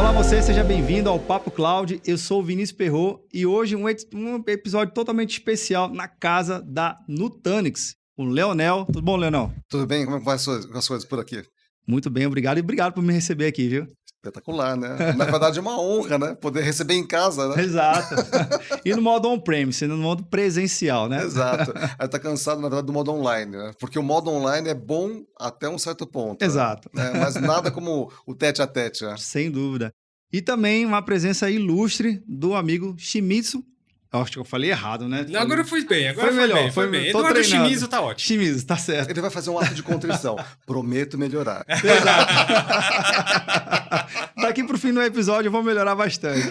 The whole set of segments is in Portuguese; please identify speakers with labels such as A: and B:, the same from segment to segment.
A: Olá você, seja bem-vindo ao Papo Cloud. Eu sou o Vinícius Perrot e hoje um episódio totalmente especial na casa da Nutanix, com o Leonel. Tudo bom, Leonel?
B: Tudo bem? Como é que vai as coisas por aqui?
A: Muito bem, obrigado. E obrigado por me receber aqui, viu?
B: Espetacular, né? Na verdade é uma honra, né? Poder receber em casa, né?
A: Exato. E no modo on-premise, no modo presencial, né?
B: Exato. Aí tá cansado, na verdade, do modo online, né? Porque o modo online é bom até um certo ponto.
A: Exato.
B: Né? Mas nada como o tete-a-tete, né?
A: Sem dúvida. E também uma presença ilustre do amigo Shimizu. Acho que eu falei errado, né?
C: Não, agora foi bem,
A: agora foi melhor,
C: foi bem.
A: Tô
C: Eduardo
A: treinando.
C: Shimizu tá ótimo.
A: Shimizu, tá certo.
B: Ele vai fazer um ato de contrição. Prometo melhorar.
A: Exato. Daqui pro fim do episódio eu vou melhorar bastante.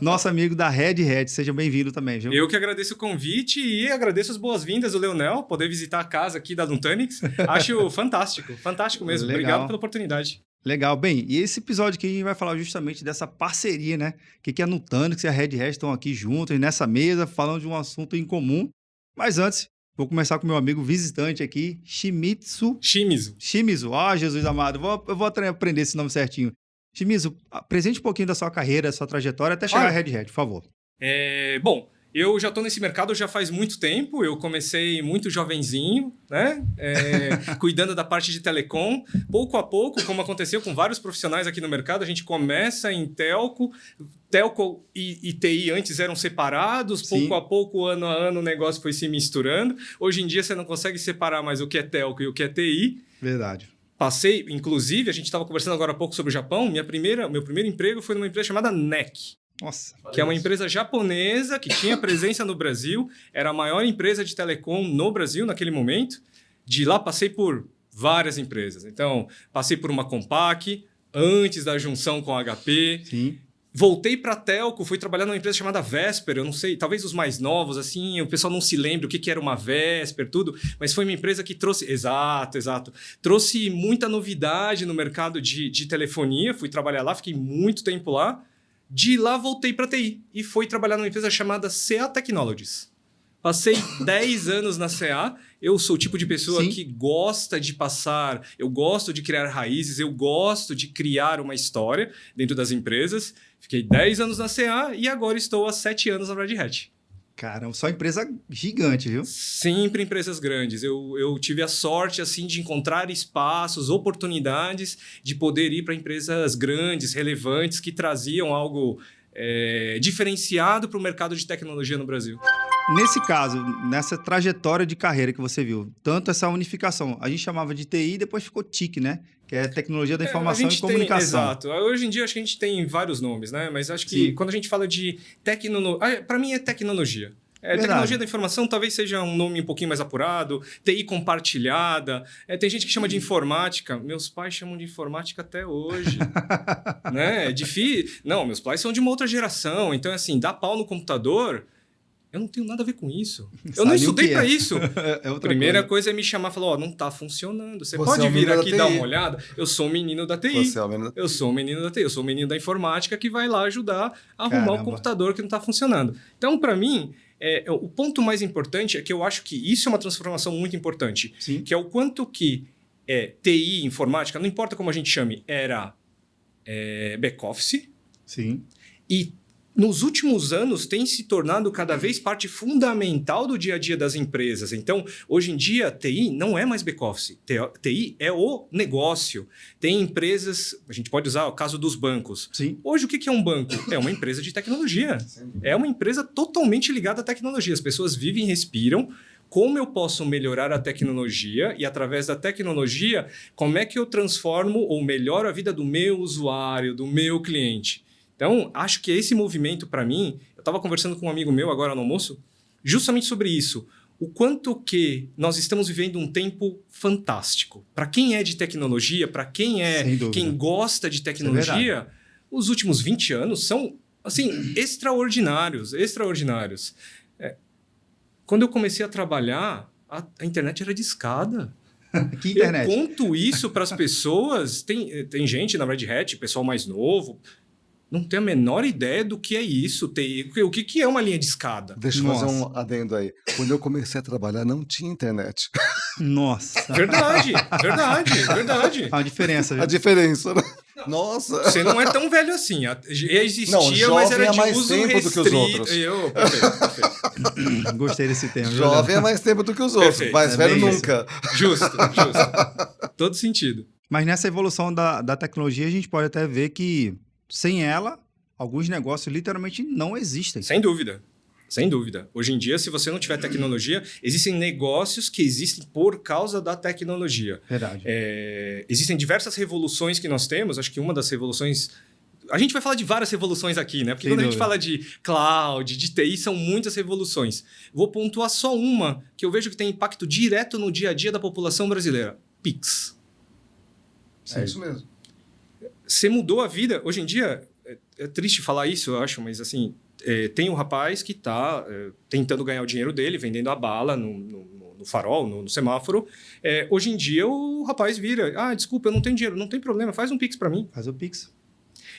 A: Nosso amigo da Red Hat, seja bem-vindo também, viu?
C: Eu que agradeço o convite e agradeço as boas-vindas do Leonel, poder visitar a casa aqui da Nutanix. Acho fantástico, fantástico mesmo.
A: Legal.
C: Obrigado pela oportunidade.
A: Legal. Bem, e esse episódio aqui a gente vai falar justamente dessa parceria, né? Que a Nutanix e a Red Hat estão aqui juntos nessa mesa, falando de um assunto em comum. Mas antes, vou começar com o meu amigo visitante aqui, Shimizu. Shimizu. Ah, Jesus amado, eu vou aprender esse nome certinho. Shimizu, apresente um pouquinho da sua carreira, da sua trajetória, até chegar à Red Hat, por favor.
C: Bom, eu já estou nesse mercado já faz muito tempo. Eu comecei muito jovenzinho, né? Cuidando da parte de telecom. Pouco a pouco, como aconteceu com vários profissionais aqui no mercado, a gente começa em telco. Telco e TI antes eram separados.
A: Sim.
C: Pouco a pouco, ano a ano, o negócio foi se misturando. Hoje em dia, você não consegue separar mais o que é telco e o que é TI.
A: Verdade.
C: Passei, inclusive, a gente estava conversando agora há pouco sobre o Japão. Meu primeiro emprego foi numa empresa chamada NEC.
A: Nossa.
C: Que é uma empresa japonesa que tinha presença no Brasil. Era a maior empresa de telecom no Brasil naquele momento. De lá passei por várias empresas. Então, passei por uma Compaq, antes da junção com a HP.
A: Sim.
C: Voltei para a telco, fui trabalhar numa empresa chamada Vesper. Eu não sei, talvez os mais novos, assim, o pessoal não se lembra o que era uma Vesper, tudo. Mas foi uma empresa que trouxe... Exato. Trouxe muita novidade no mercado de telefonia. Fui trabalhar lá, fiquei muito tempo lá. De lá, voltei para TI e fui trabalhar numa empresa chamada CA Technologies. Passei 10 anos na CA. Eu sou o tipo de pessoa
A: Sim.
C: que gosta de passar, eu gosto de criar raízes, eu gosto de criar uma história dentro das empresas. Fiquei 10 anos na CA e agora estou há 7 anos na Red Hat.
A: Caramba, só empresa gigante, viu?
C: Sempre empresas grandes. Eu tive a sorte assim de encontrar espaços, oportunidades de poder ir para empresas grandes, relevantes, que traziam algo diferenciado para o mercado de tecnologia no Brasil.
A: Nesse caso, nessa trajetória de carreira que você viu, tanto essa unificação, a gente chamava de TI e depois ficou TIC, né? Que é Tecnologia da Informação e Comunicação.
C: Exato. Hoje em dia acho que a gente tem vários nomes, né? Mas acho que quando a gente fala de tecnologia... Para mim é tecnologia. Tecnologia da informação talvez seja um nome um pouquinho mais apurado, TI compartilhada. Tem gente que chama de informática. Meus pais chamam de informática até hoje. Né? É difícil. Não, meus pais são de uma outra geração. Então, assim, dar pau no computador... Eu não tenho nada a ver com isso. Eu não estudei para isso. Primeira coisa é me chamar e falar, não está funcionando. Você pode vir aqui dar uma olhada? Eu sou um menino da TI. Eu sou um menino da TI. Eu sou um menino da informática que vai lá ajudar a arrumar o computador que não está funcionando. Então, para mim, o ponto mais importante é que eu acho que isso é uma transformação muito importante.
A: Sim.
C: Que é o quanto que TI, informática, não importa como a gente chame, era back-office.
A: Sim.
C: E nos últimos anos tem se tornado cada vez parte fundamental do dia a dia das empresas. Então, hoje em dia, TI não é mais back-office. TI é o negócio. Tem empresas, a gente pode usar o caso dos bancos.
A: Sim.
C: Hoje, o que é um banco? É uma empresa de tecnologia. É uma empresa totalmente ligada à tecnologia. As pessoas vivem e respiram. Como eu posso melhorar a tecnologia e, através da tecnologia, como é que eu transformo ou melhoro a vida do meu usuário, do meu cliente? Então, acho que esse movimento, para mim... Eu estava conversando com um amigo meu agora no almoço, justamente sobre isso. O quanto que nós estamos vivendo um tempo fantástico. Para quem é de tecnologia, para quem gosta de tecnologia, os últimos 20 anos são assim, extraordinários. Quando eu comecei a trabalhar, a internet era discada.
A: Que internet?
C: Eu conto isso para as pessoas. Tem gente na Red Hat, pessoal mais novo... Não tem a menor ideia do que é isso. O que é uma linha de escada?
B: Deixa eu fazer um adendo aí. Quando eu comecei a trabalhar, não tinha internet.
A: Nossa.
C: Verdade.
A: A diferença, viu?
B: A diferença, né? Nossa!
C: Você não é tão velho assim. Existia,
B: Não,
C: mas era
B: jovem há
C: de
B: mais
C: uso
B: tempo do que os
C: restrito.
B: outros.
C: Perfeito.
A: Gostei desse termo.
B: Jovem é mais tempo do que os outros,
C: Perfeito.
B: mais
A: É
B: velho
A: bem isso.
B: nunca.
C: Justo. Todo sentido.
A: Mas nessa evolução da tecnologia, a gente pode até ver que, sem ela, alguns negócios literalmente não existem.
C: Sem dúvida. Sem dúvida. Hoje em dia, se você não tiver tecnologia, existem negócios que existem por causa da tecnologia.
A: Verdade.
C: Existem diversas revoluções que nós temos. Acho que uma das revoluções... A gente vai falar de várias revoluções aqui, né? Porque
A: Sem
C: quando a gente
A: dúvida.
C: fala de cloud, de TI, são muitas revoluções. Vou pontuar só uma que eu vejo que tem impacto direto no dia a dia da população brasileira. Pix.
B: É isso mesmo.
C: Você mudou a vida. Hoje em dia, é triste falar isso, eu acho, mas assim, tem um rapaz que está tentando ganhar o dinheiro dele, vendendo a bala no farol, no semáforo. Hoje em dia, o rapaz vira, desculpa, eu não tenho dinheiro. Não tem problema, faz um Pix para mim.
A: Faz o Pix.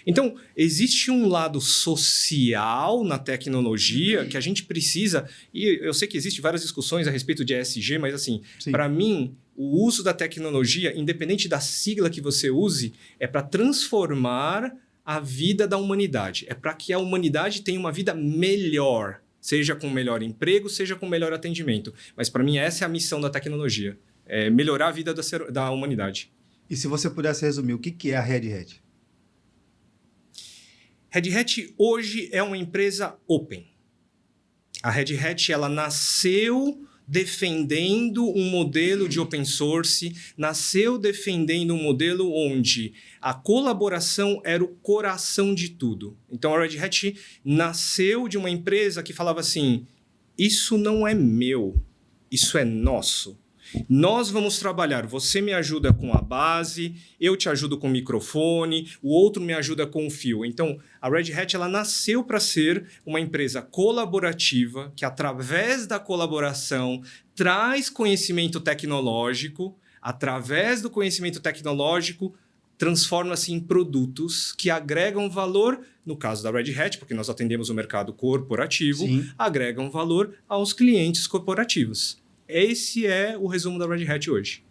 C: Então, existe um lado social na tecnologia que a gente precisa, e eu sei que existem várias discussões a respeito de ESG, mas assim,
A: Sim.
C: para mim, o uso da tecnologia, independente da sigla que você use, é para transformar a vida da humanidade. É para que a humanidade tenha uma vida melhor, seja com melhor emprego, seja com melhor atendimento. Mas para mim, essa é a missão da tecnologia, é melhorar a vida da humanidade.
A: E se você pudesse resumir, o que é a Red Hat?
C: Red Hat hoje é uma empresa open. A Red Hat ela nasceu defendendo um modelo de open source, nasceu defendendo um modelo onde a colaboração era o coração de tudo. Então a Red Hat nasceu de uma empresa que falava assim, isso não é meu, isso é nosso. Nós vamos trabalhar, você me ajuda com a base, eu te ajudo com o microfone, o outro me ajuda com o fio. Então, a Red Hat ela nasceu para ser uma empresa colaborativa, que através da colaboração traz conhecimento tecnológico, através do conhecimento tecnológico transforma-se em produtos que agregam valor, no caso da Red Hat, porque nós atendemos o mercado corporativo,
A: Sim.
C: agregam valor aos clientes corporativos. Esse é o resumo da Red Hat hoje.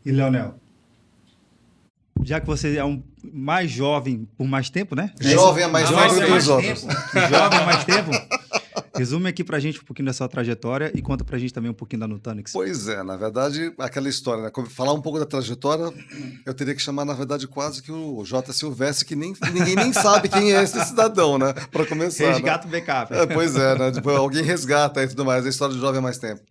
A: E, Leonel? Já que você é um mais jovem por mais tempo, né?
B: Jovem é mais
C: Jovem
B: velho
C: é
B: do que
C: mais
B: os outros.
A: Jovem há mais tempo. Resume aqui pra gente um pouquinho da sua trajetória e conta pra gente também um pouquinho da Nutanix.
B: Pois é, na verdade, aquela história, né? Falar um pouco da trajetória, eu teria que chamar, na verdade, quase que o J. Silvestre, que ninguém nem sabe quem é esse cidadão, né? Para começar.
A: Resgata o backup.
B: Pois é, né? Tipo, alguém resgata e tudo mais, a história do jovem há mais tempo.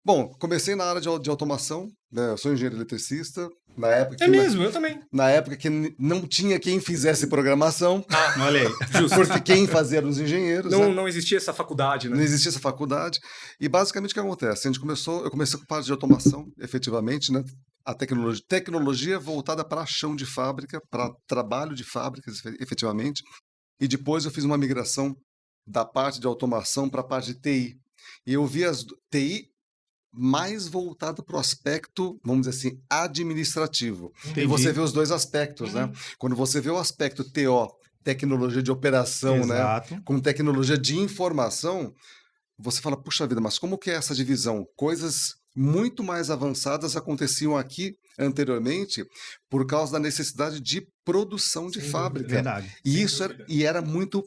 B: Bom, comecei na área de automação, né? Eu sou engenheiro eletricista. Na época
C: É mesmo, eu também.
B: Na época que não tinha quem fizesse programação,
A: Olha aí.
B: porque quem fazia eram os engenheiros.
C: Não,
B: né?
C: não existia essa faculdade, né?
B: Não existia essa faculdade. E basicamente o que acontece? Eu comecei com parte de automação, efetivamente, né? A tecnologia voltada para chão de fábrica, para trabalho de fábricas, efetivamente. E depois eu fiz uma migração da parte de automação para a parte de TI. E eu vi as TI mais voltado para o aspecto, vamos dizer assim, administrativo.
A: Entendi.
B: E você vê os dois aspectos, né? Quando você vê o aspecto TO, tecnologia de operação,
A: Exato.
B: né? Com tecnologia de informação, você fala, puxa vida, mas como que é essa divisão? Coisas muito mais avançadas aconteciam aqui anteriormente por causa da necessidade de produção de fábrica.
A: Verdade.
B: E isso era muito,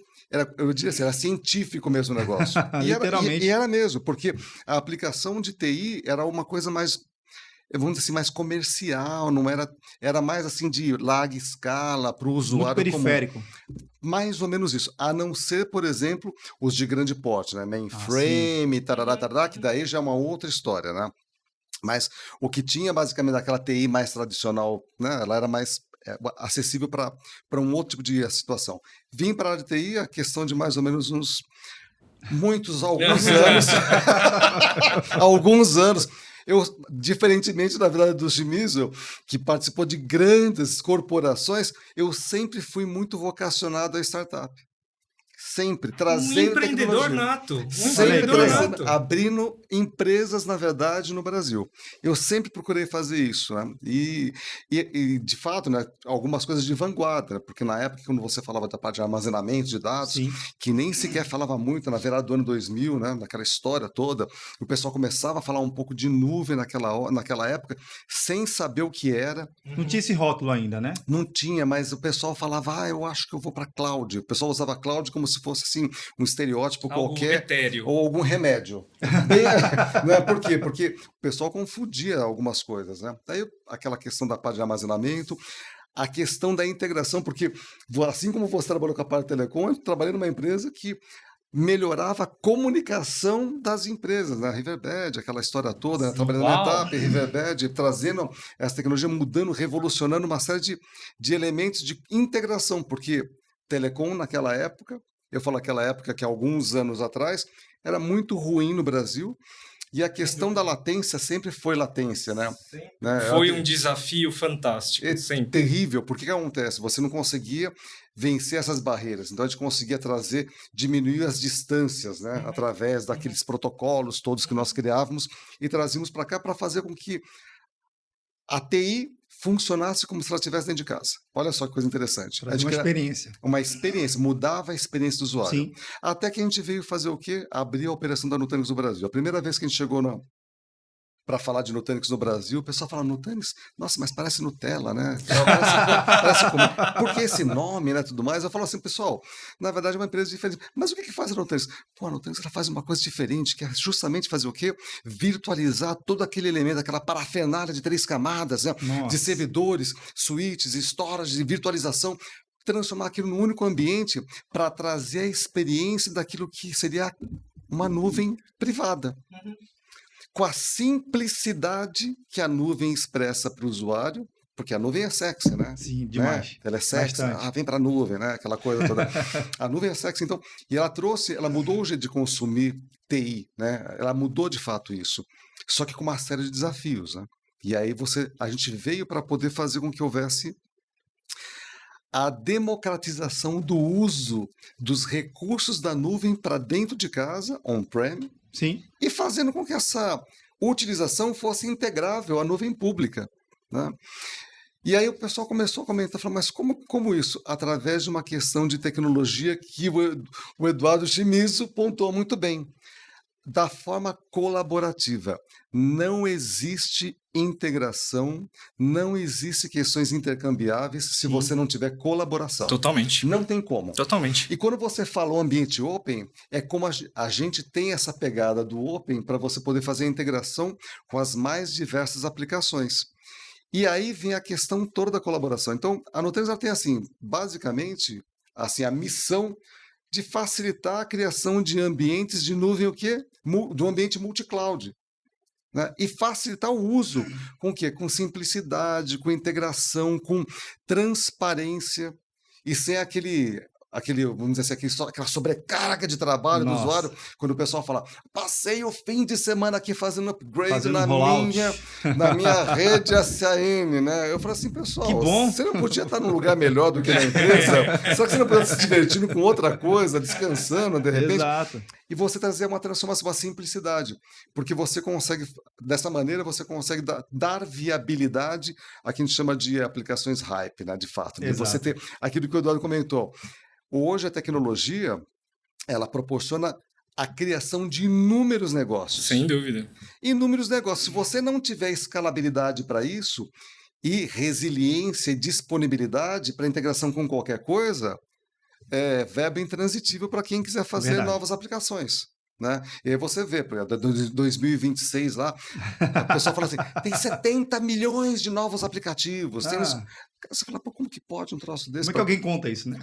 B: eu diria assim, era científico mesmo o negócio.
A: Literalmente.
B: E era mesmo, porque a aplicação de TI era uma coisa mais, vamos dizer assim, mais comercial, não era mais assim de larga escala para o usuário
A: Muito periférico.
B: Mais ou menos isso. A não ser, por exemplo, os de grande porte, né? Mainframe, tarará, que daí já é uma outra história, né? Mas o que tinha basicamente daquela TI mais tradicional, né? Ela era mais acessível para um outro tipo de situação. Vim para a área de TI a questão de mais ou menos alguns anos. Alguns anos. Eu, diferentemente da verdade do Shimizu, que participou de grandes corporações, eu sempre fui muito vocacionado à startup. Sempre
C: Um
B: trazendo
C: empreendedor
B: tecnologia.
C: nato. Um
B: Sempre
C: empreendedor
B: trazendo,
C: nato.
B: abrindo empresas, na verdade, no Brasil. Eu sempre procurei fazer isso, né? De fato, né, algumas coisas de vanguarda, né? Porque na época, quando você falava da parte de armazenamento de dados,
A: Sim.
B: que nem sequer falava muito na virada do ano 2000, né? Naquela história toda, o pessoal começava a falar um pouco de nuvem naquela época, sem saber o que era.
A: Não tinha esse rótulo ainda, né?
B: Não tinha, mas o pessoal falava, eu acho que eu vou para cloud. O pessoal usava cloud como se fosse assim, um estereótipo
C: Algo
B: qualquer,
C: etéreo.
B: ou algum remédio. Bem, né? Por quê? Porque o pessoal confundia algumas coisas, né? Daí aquela questão da parte de armazenamento, a questão da integração, porque assim como você trabalhou com a parte de telecom, eu trabalhei numa empresa que melhorava a comunicação das empresas, né? Riverbed, aquela história toda, né? Trabalhando na
C: Uau!
B: ETAP, Riverbed, trazendo essa tecnologia, mudando, revolucionando uma série de elementos de integração, porque telecom naquela época, eu falo aquela época que alguns anos atrás, era muito ruim no Brasil, e a questão da latência sempre foi latência, né?
C: Foi um desafio fantástico,
B: É
C: sempre.
B: terrível, porque que acontece? Você não conseguia vencer essas barreiras, então a gente conseguia diminuir as distâncias, né? Através daqueles protocolos todos que nós criávamos e trazíamos para cá para fazer com que a TI funcionasse como se ela estivesse dentro de casa. Olha só que coisa interessante.
A: Traz uma experiência.
B: Uma experiência, mudava a experiência do usuário.
A: Sim.
B: Até que a gente veio fazer o quê? Abrir a operação da Nutanix no Brasil. A primeira vez que a gente chegou para falar de Nutanix no Brasil, o pessoal fala, Nutanix, nossa, mas parece Nutella, né? Parece como... Por que esse nome, né, tudo mais? Eu falo assim, pessoal, na verdade é uma empresa diferente. Mas o que faz a Nutanix? Pô, a Nutanix ela faz uma coisa diferente, que é justamente fazer o quê? Virtualizar todo aquele elemento, aquela parafernália de 3 camadas, né? De servidores, switches, storage, virtualização, transformar aquilo num único ambiente para trazer a experiência daquilo que seria uma nuvem privada. Com a simplicidade que a nuvem expressa para o usuário, porque a nuvem é sexy, né?
A: Sim, demais.
B: Né? Ela é sexy, vem para a nuvem, né? Aquela coisa toda. A nuvem é sexy, então, e ela mudou o jeito de consumir TI, né? Ela mudou de fato isso, só que com uma série de desafios, né? E aí a gente veio para poder fazer com que houvesse a democratização do uso dos recursos da nuvem para dentro de casa, on-prem,
A: sim,
B: e fazendo com que essa utilização fosse integrável à nuvem pública, né? E aí o pessoal começou a comentar, falou, mas como isso? Através de uma questão de tecnologia que o Eduardo Chimizo pontuou muito bem. Da forma colaborativa. Não existe integração, não existe questões intercambiáveis se você não tiver colaboração.
C: Totalmente.
B: Não tem como.
C: Totalmente.
B: E quando você fala o ambiente open, é como a gente tem essa pegada do open para você poder fazer a integração com as mais diversas aplicações. E aí vem a questão toda da colaboração. Então, a Nutanix tem, assim, basicamente, assim, a missão de facilitar a criação de ambientes de nuvem, o quê? Do ambiente multi-cloud. Né? E facilitar o uso com o quê? Com simplicidade, com integração, com transparência e sem vamos dizer assim, aquela sobrecarga de trabalho do usuário, quando o pessoal fala, passei o fim de semana aqui fazendo upgrade na minha rede SAM, né? Eu falo assim, pessoal,
A: que bom.
B: Você não podia estar num lugar melhor do que na empresa? Será que você não podia estar se divertindo com outra coisa, descansando, de repente?
A: Exato.
B: E você trazer uma transformação, uma simplicidade, porque você consegue, dessa maneira, você consegue dar viabilidade a que a gente chama de aplicações hype, né, de fato. De você ter aquilo que o Eduardo comentou. Hoje a tecnologia, ela proporciona a criação de inúmeros negócios.
C: Sem dúvida.
B: Inúmeros negócios. Se você não tiver escalabilidade para isso e resiliência e disponibilidade para integração com qualquer coisa, é verbo intransitivo para quem quiser fazer novas aplicações. Né? E aí você vê, por exemplo, 2026 lá, a pessoa fala assim, tem 70 milhões de novos aplicativos. Você fala, pô, como que pode um troço desse?
A: Como é que alguém conta isso, né?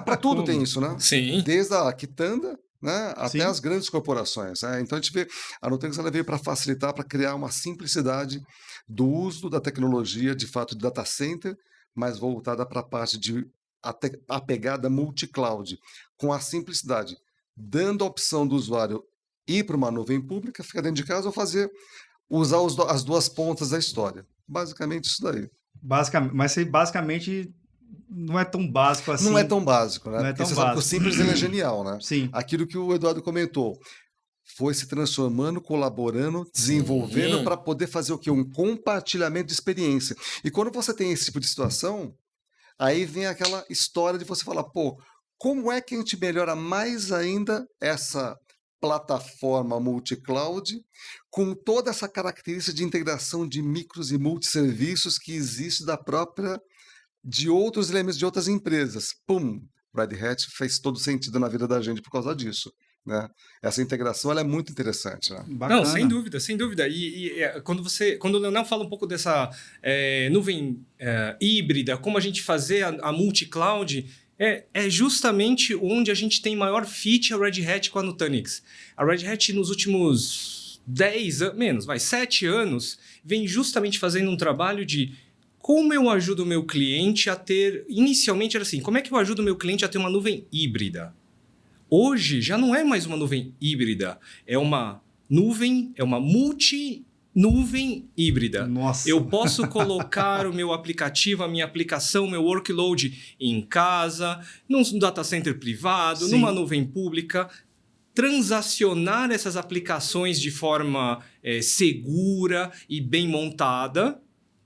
B: Para tudo tem isso, né?
C: Sim.
B: Desde a quitanda, né, até as grandes corporações. Né? Então a gente vê, a Nutanix ela veio para facilitar, para criar uma simplicidade do uso da tecnologia, de fato, de data center, mas voltada para a parte de a pegada multi-cloud, com a simplicidade, dando a opção do usuário ir para uma nuvem pública, ficar dentro de casa ou usar as duas pontas da história. Basicamente isso daí.
A: Mas você basicamente não é tão básico assim.
B: Não é tão básico, né?
A: Não é
B: Porque
A: tão
B: você sabe que o
A: básico.
B: simples ele é genial, né?
A: Sim.
B: Aquilo que o Eduardo comentou, foi se transformando, colaborando, desenvolvendo para poder fazer o quê? Um compartilhamento de experiência. E quando você tem esse tipo de situação, aí vem aquela história de você falar, pô, como é que a gente melhora mais ainda essa plataforma multi-cloud com toda essa característica de integração de micros e multisserviços que existe de outros elementos de outras empresas. Pum! Red Hat fez todo sentido na vida da gente por causa disso. Né? Essa integração ela é muito interessante. Né?
C: Não, sem dúvida, sem dúvida. Quando o Leonel fala um pouco dessa nuvem híbrida, como a gente fazer a multi-cloud, é justamente onde a gente tem maior fit a Red Hat com a Nutanix. A Red Hat nos últimos 7 anos, vem justamente fazendo um trabalho de como eu ajudo o meu cliente a ter... Inicialmente era assim, como é que eu ajudo o meu cliente a ter uma nuvem híbrida? Hoje já não é mais uma nuvem híbrida, é uma multi-nuvem híbrida.
A: Nossa.
C: Eu posso colocar o meu aplicativo, a minha aplicação, o meu workload em casa, num data center privado,
A: Sim.
C: numa nuvem pública, transacionar essas aplicações de forma segura e bem montada.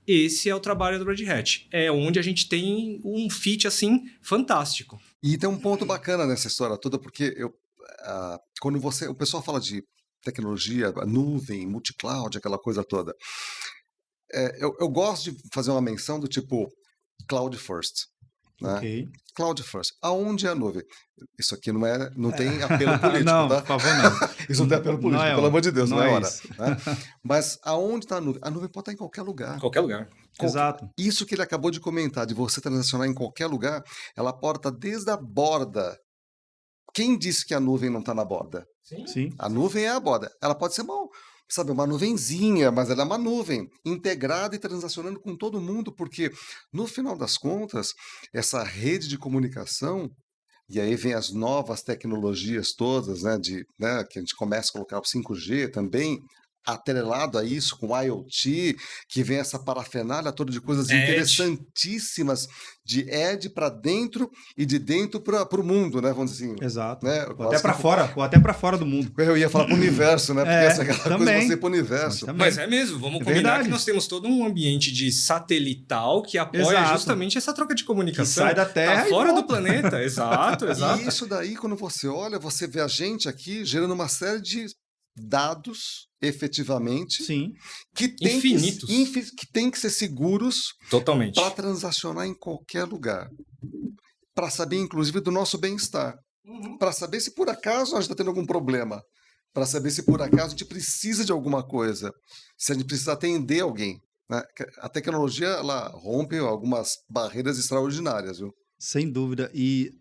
C: Esse é o trabalho do Red Hat. É onde a gente tem um fit assim fantástico.
B: E tem um ponto bacana nessa história toda, porque quando o pessoal fala de tecnologia, nuvem, multi-cloud, aquela coisa toda, eu gosto de fazer uma menção do tipo cloud first. Né?
A: Ok.
B: Cloud first. Aonde é a nuvem? Isso aqui não tem apelo político,
A: não,
B: tá?
A: por favor, não.
B: Isso não tem apelo político, pelo amor de Deus, não é hora.
A: Isso.
B: Né? Mas aonde está a nuvem? A nuvem pode estar em qualquer lugar.
C: Qualquer lugar.
A: Exato.
B: Isso que ele acabou de comentar, de você transacionar em qualquer lugar, ela pode estar desde a borda. Quem disse que a nuvem não está na borda?
A: Sim.
B: A nuvem é a borda. Ela pode ser uma nuvenzinha, mas ela é uma nuvem integrada e transacionando com todo mundo, porque no final das contas, essa rede de comunicação, e aí vem as novas tecnologias todas, né, que a gente começa a colocar o 5G também, atrelado a isso com IoT, que vem essa parafernália toda de coisas interessantíssimas de edge para dentro e de dentro para o mundo, né? Vamos dizer assim.
A: Exato.
B: Né?
A: Ou até para fora do mundo.
B: Eu ia falar para o universo, né? Porque essa é aquela
A: também.
B: coisa você para o universo.
C: Mas é mesmo, vamos combinar que nós temos todo um ambiente de satelital que apoia justamente essa troca de comunicação.
A: Que sai da Terra
C: tá fora do planeta. Exato.
B: E isso daí, quando você olha, você vê a gente aqui gerando uma série de dados, efetivamente,
A: sim,
C: que tem
B: que ser seguros
C: totalmente
B: para transacionar em qualquer lugar, para saber inclusive do nosso bem-estar, para saber se por acaso a gente está tendo algum problema, para saber se por acaso a gente precisa de alguma coisa, se a gente precisa atender alguém. Né? A tecnologia ela rompe algumas barreiras extraordinárias, viu?
A: Sem dúvida. E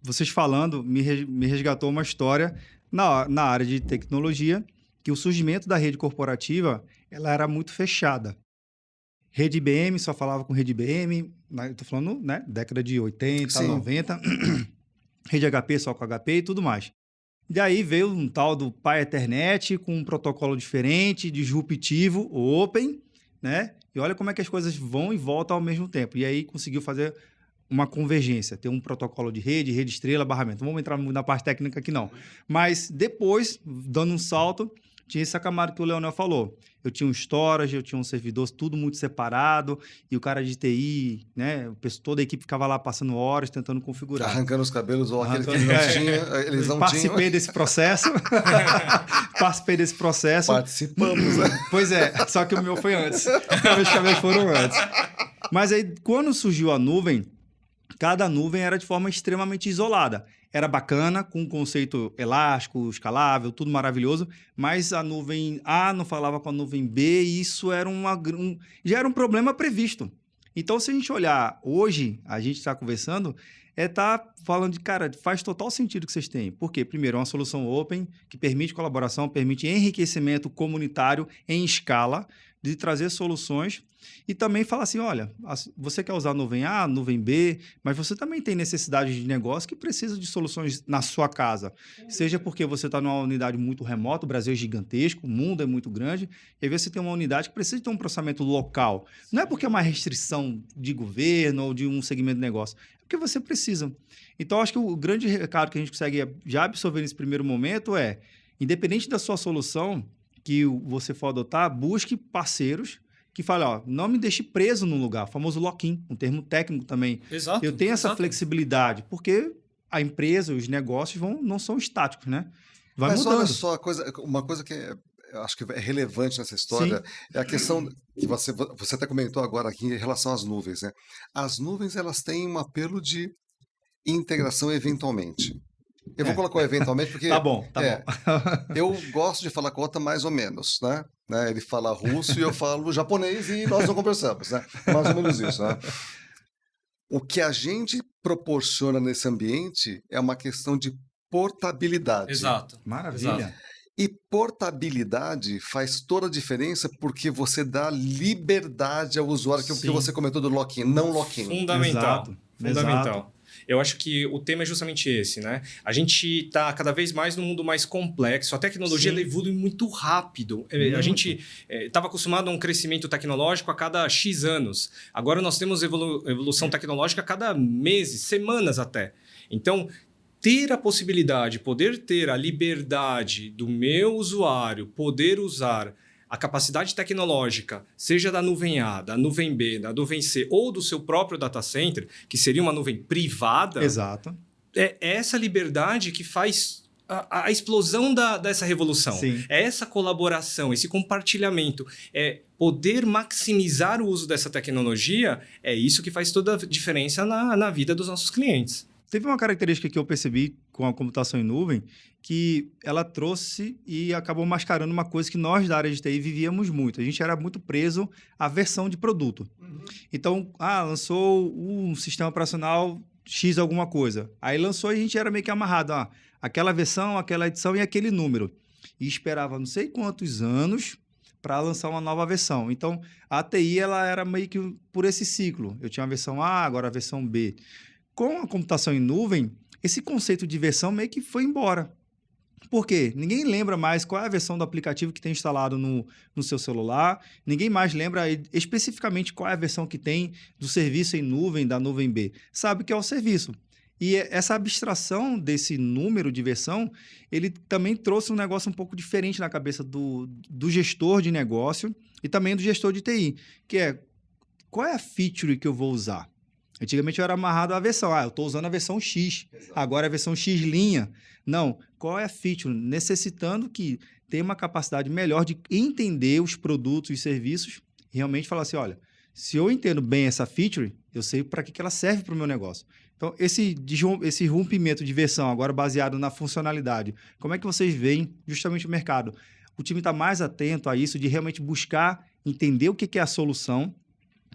A: vocês falando me resgatou uma história na área de tecnologia, que o surgimento da rede corporativa ela era muito fechada. Rede IBM, só falava com rede IBM, estou falando, né, década de 80,
B: Sim.
A: 90, rede HP só com HP e tudo mais. E aí veio um tal do Pi Ethernet com um protocolo diferente, disruptivo, open, né? E olha como é que as coisas vão e voltam ao mesmo tempo. E aí conseguiu fazer uma convergência, ter um protocolo de rede estrela, barramento. Não vamos entrar na parte técnica aqui, não. Mas depois, dando um salto, tinha essa camada que o Leonel falou. Eu tinha um storage, eu tinha um servidor, tudo muito separado, e o cara de TI, né, toda a equipe ficava lá passando horas tentando configurar.
B: Arrancando os cabelos, ou aqueles que eles não
A: Participei
B: tinham.
A: desse processo.
B: Participamos, né?
A: Pois é, só que o meu foi antes. Meus cabelos foram antes. Mas aí, quando surgiu a nuvem, cada nuvem era de forma extremamente isolada. Era bacana, com um conceito elástico, escalável, tudo maravilhoso, mas a nuvem A não falava com a nuvem B e isso era já era um problema previsto. Então, se a gente olhar hoje, a gente está conversando, tá falando de, cara, faz total sentido que vocês têm. Por quê? Primeiro, é uma solução open, que permite colaboração, permite enriquecimento comunitário em escala. de trazer soluções e também falar assim, olha, você quer usar nuvem A, nuvem B, mas você também tem necessidade de negócio que precisa de soluções na sua casa. Seja porque você está numa unidade muito remota, o Brasil é gigantesco, o mundo é muito grande, e aí você tem uma unidade que precisa ter um processamento local. Não é porque é uma restrição de governo ou de um segmento de negócio, é porque você precisa. Então, acho que o grande recado que a gente consegue já absorver nesse primeiro momento é, independente da sua solução que você for adotar, busque parceiros que falem, ó, não me deixe preso num lugar, o famoso lock-in, um termo técnico também.
C: Exato.
A: Eu tenho essa flexibilidade, porque a empresa, os negócios não são estáticos, né? Vai
B: Mas
A: mudando.
B: olha só, uma coisa que eu acho que é relevante nessa história é a questão que você até comentou agora aqui em relação às nuvens, né? As nuvens, elas têm um apelo de integração eventualmente. Eu vou colocar o eventualmente porque...
A: Tá bom.
B: Eu gosto de falar com o Otto mais ou menos, né? Ele fala russo e eu falo japonês e nós não conversamos, né? Mais ou menos isso, né? O que a gente proporciona nesse ambiente é uma questão de portabilidade.
C: Exato.
A: Maravilha.
C: Exato.
B: E portabilidade faz toda a diferença porque você dá liberdade ao usuário, que é o que você comentou do lock-in, não lock-in.
C: Fundamental.
A: Exato.
C: Fundamental. Eu acho que o tema é justamente esse, né? A gente está cada vez mais num mundo mais complexo. A tecnologia ela evolui muito rápido. A gente estava acostumado a um crescimento tecnológico a cada X anos. Agora nós temos evolução tecnológica a cada meses, semanas até. Então, ter a possibilidade, poder ter a liberdade do meu usuário, poder usar a capacidade tecnológica, seja da nuvem A, da nuvem B, da nuvem C ou do seu próprio data center, que seria uma nuvem privada,
A: Exato.
C: é essa liberdade que faz a explosão dessa revolução.
A: Sim.
C: É essa colaboração, esse compartilhamento, é poder maximizar o uso dessa tecnologia, é isso que faz toda a diferença na vida dos nossos clientes.
A: Teve uma característica que eu percebi com a computação em nuvem, que ela trouxe e acabou mascarando uma coisa que nós da área de TI vivíamos muito. A gente era muito preso à versão de produto. Então, lançou um sistema operacional X alguma coisa. Aí lançou e a gente era meio que amarrado. Aquela versão, aquela edição e aquele número. E esperava não sei quantos anos para lançar uma nova versão. Então, a TI ela era meio que por esse ciclo. Eu tinha a versão A, agora a versão B. Com a computação em nuvem, esse conceito de versão meio que foi embora. Por quê? Ninguém lembra mais qual é a versão do aplicativo que tem instalado no seu celular, ninguém mais lembra especificamente qual é a versão que tem do serviço em nuvem, da nuvem B. Sabe que é o serviço. E essa abstração desse número de versão, ele também trouxe um negócio um pouco diferente na cabeça do gestor de negócio e também do gestor de TI, que é, qual é a feature que eu vou usar? Antigamente eu era amarrado à versão. Eu estou usando a versão X, agora é a versão X linha. Não, qual é a feature? Necessitando que tenha uma capacidade melhor de entender os produtos e serviços e realmente falar assim, olha, se eu entendo bem essa feature, eu sei para que ela serve para o meu negócio. Então, esse rompimento de versão, agora baseado na funcionalidade, como é que vocês veem justamente o mercado? O time está mais atento a isso, de realmente buscar entender o que é a solução,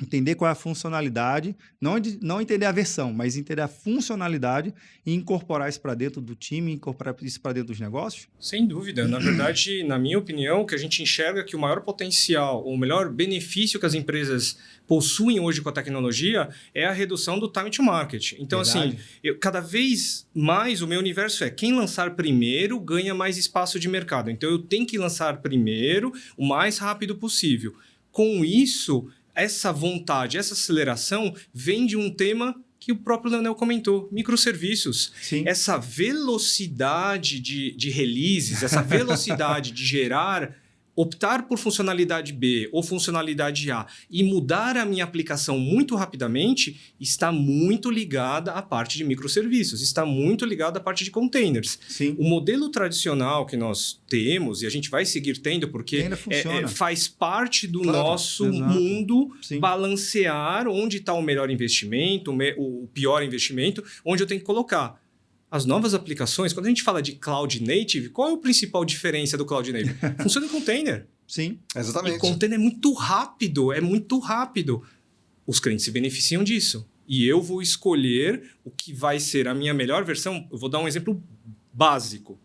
A: entender qual é a funcionalidade, não entender a versão, mas entender a funcionalidade e incorporar isso para dentro do time, incorporar isso para dentro dos negócios?
C: Sem dúvida. Na verdade, na minha opinião, o que a gente enxerga é que o maior potencial, o melhor benefício que as empresas possuem hoje com a tecnologia é a redução do time to market. Então,
A: Verdade.
C: assim, cada vez mais o meu universo é quem lançar primeiro ganha mais espaço de mercado. Então, eu tenho que lançar primeiro o mais rápido possível. Com isso, essa vontade, essa aceleração vem de um tema que o próprio Leonel comentou, microserviços.
A: Sim.
C: Essa velocidade de releases, essa velocidade de gerar, optar por funcionalidade B ou funcionalidade A e mudar a minha aplicação muito rapidamente está muito ligada à parte de microserviços, está muito ligada à parte de containers.
A: Sim.
C: O modelo tradicional que nós temos, e a gente vai seguir tendo, porque faz parte do nosso mundo balancear onde está o melhor investimento, o pior investimento, onde eu tenho que colocar. As novas aplicações, quando a gente fala de Cloud Native, qual é a principal diferença do Cloud Native? Funciona em container.
A: Sim,
B: exatamente.
C: E container é muito rápido. Os clientes se beneficiam disso. E eu vou escolher o que vai ser a minha melhor versão. Eu vou dar um exemplo básico.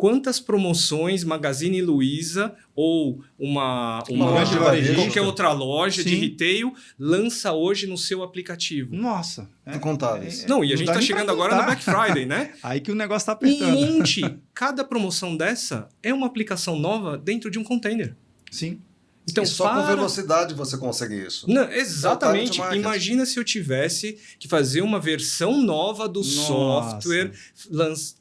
C: quantas promoções Magazine Luiza ou uma
A: grande varejista,
C: qualquer outra loja de
A: sim,
C: retail lança hoje no seu aplicativo.
A: Nossa.
B: Incontáveis.
C: Não, e a gente
A: dá
C: está
A: nem
C: chegando
A: pra
C: agora na
A: contar.
C: Black Friday, né?
A: Aí que o negócio tá
C: Um
A: apertando.
C: monte. Cada promoção dessa é uma aplicação nova dentro de um container.
A: Sim.
C: Então,
B: E só com velocidade você consegue isso.
C: Não,
B: É o time
C: exatamente.
B: to market.
C: Imagina se eu tivesse que fazer uma versão nova do
A: Nossa.
C: software,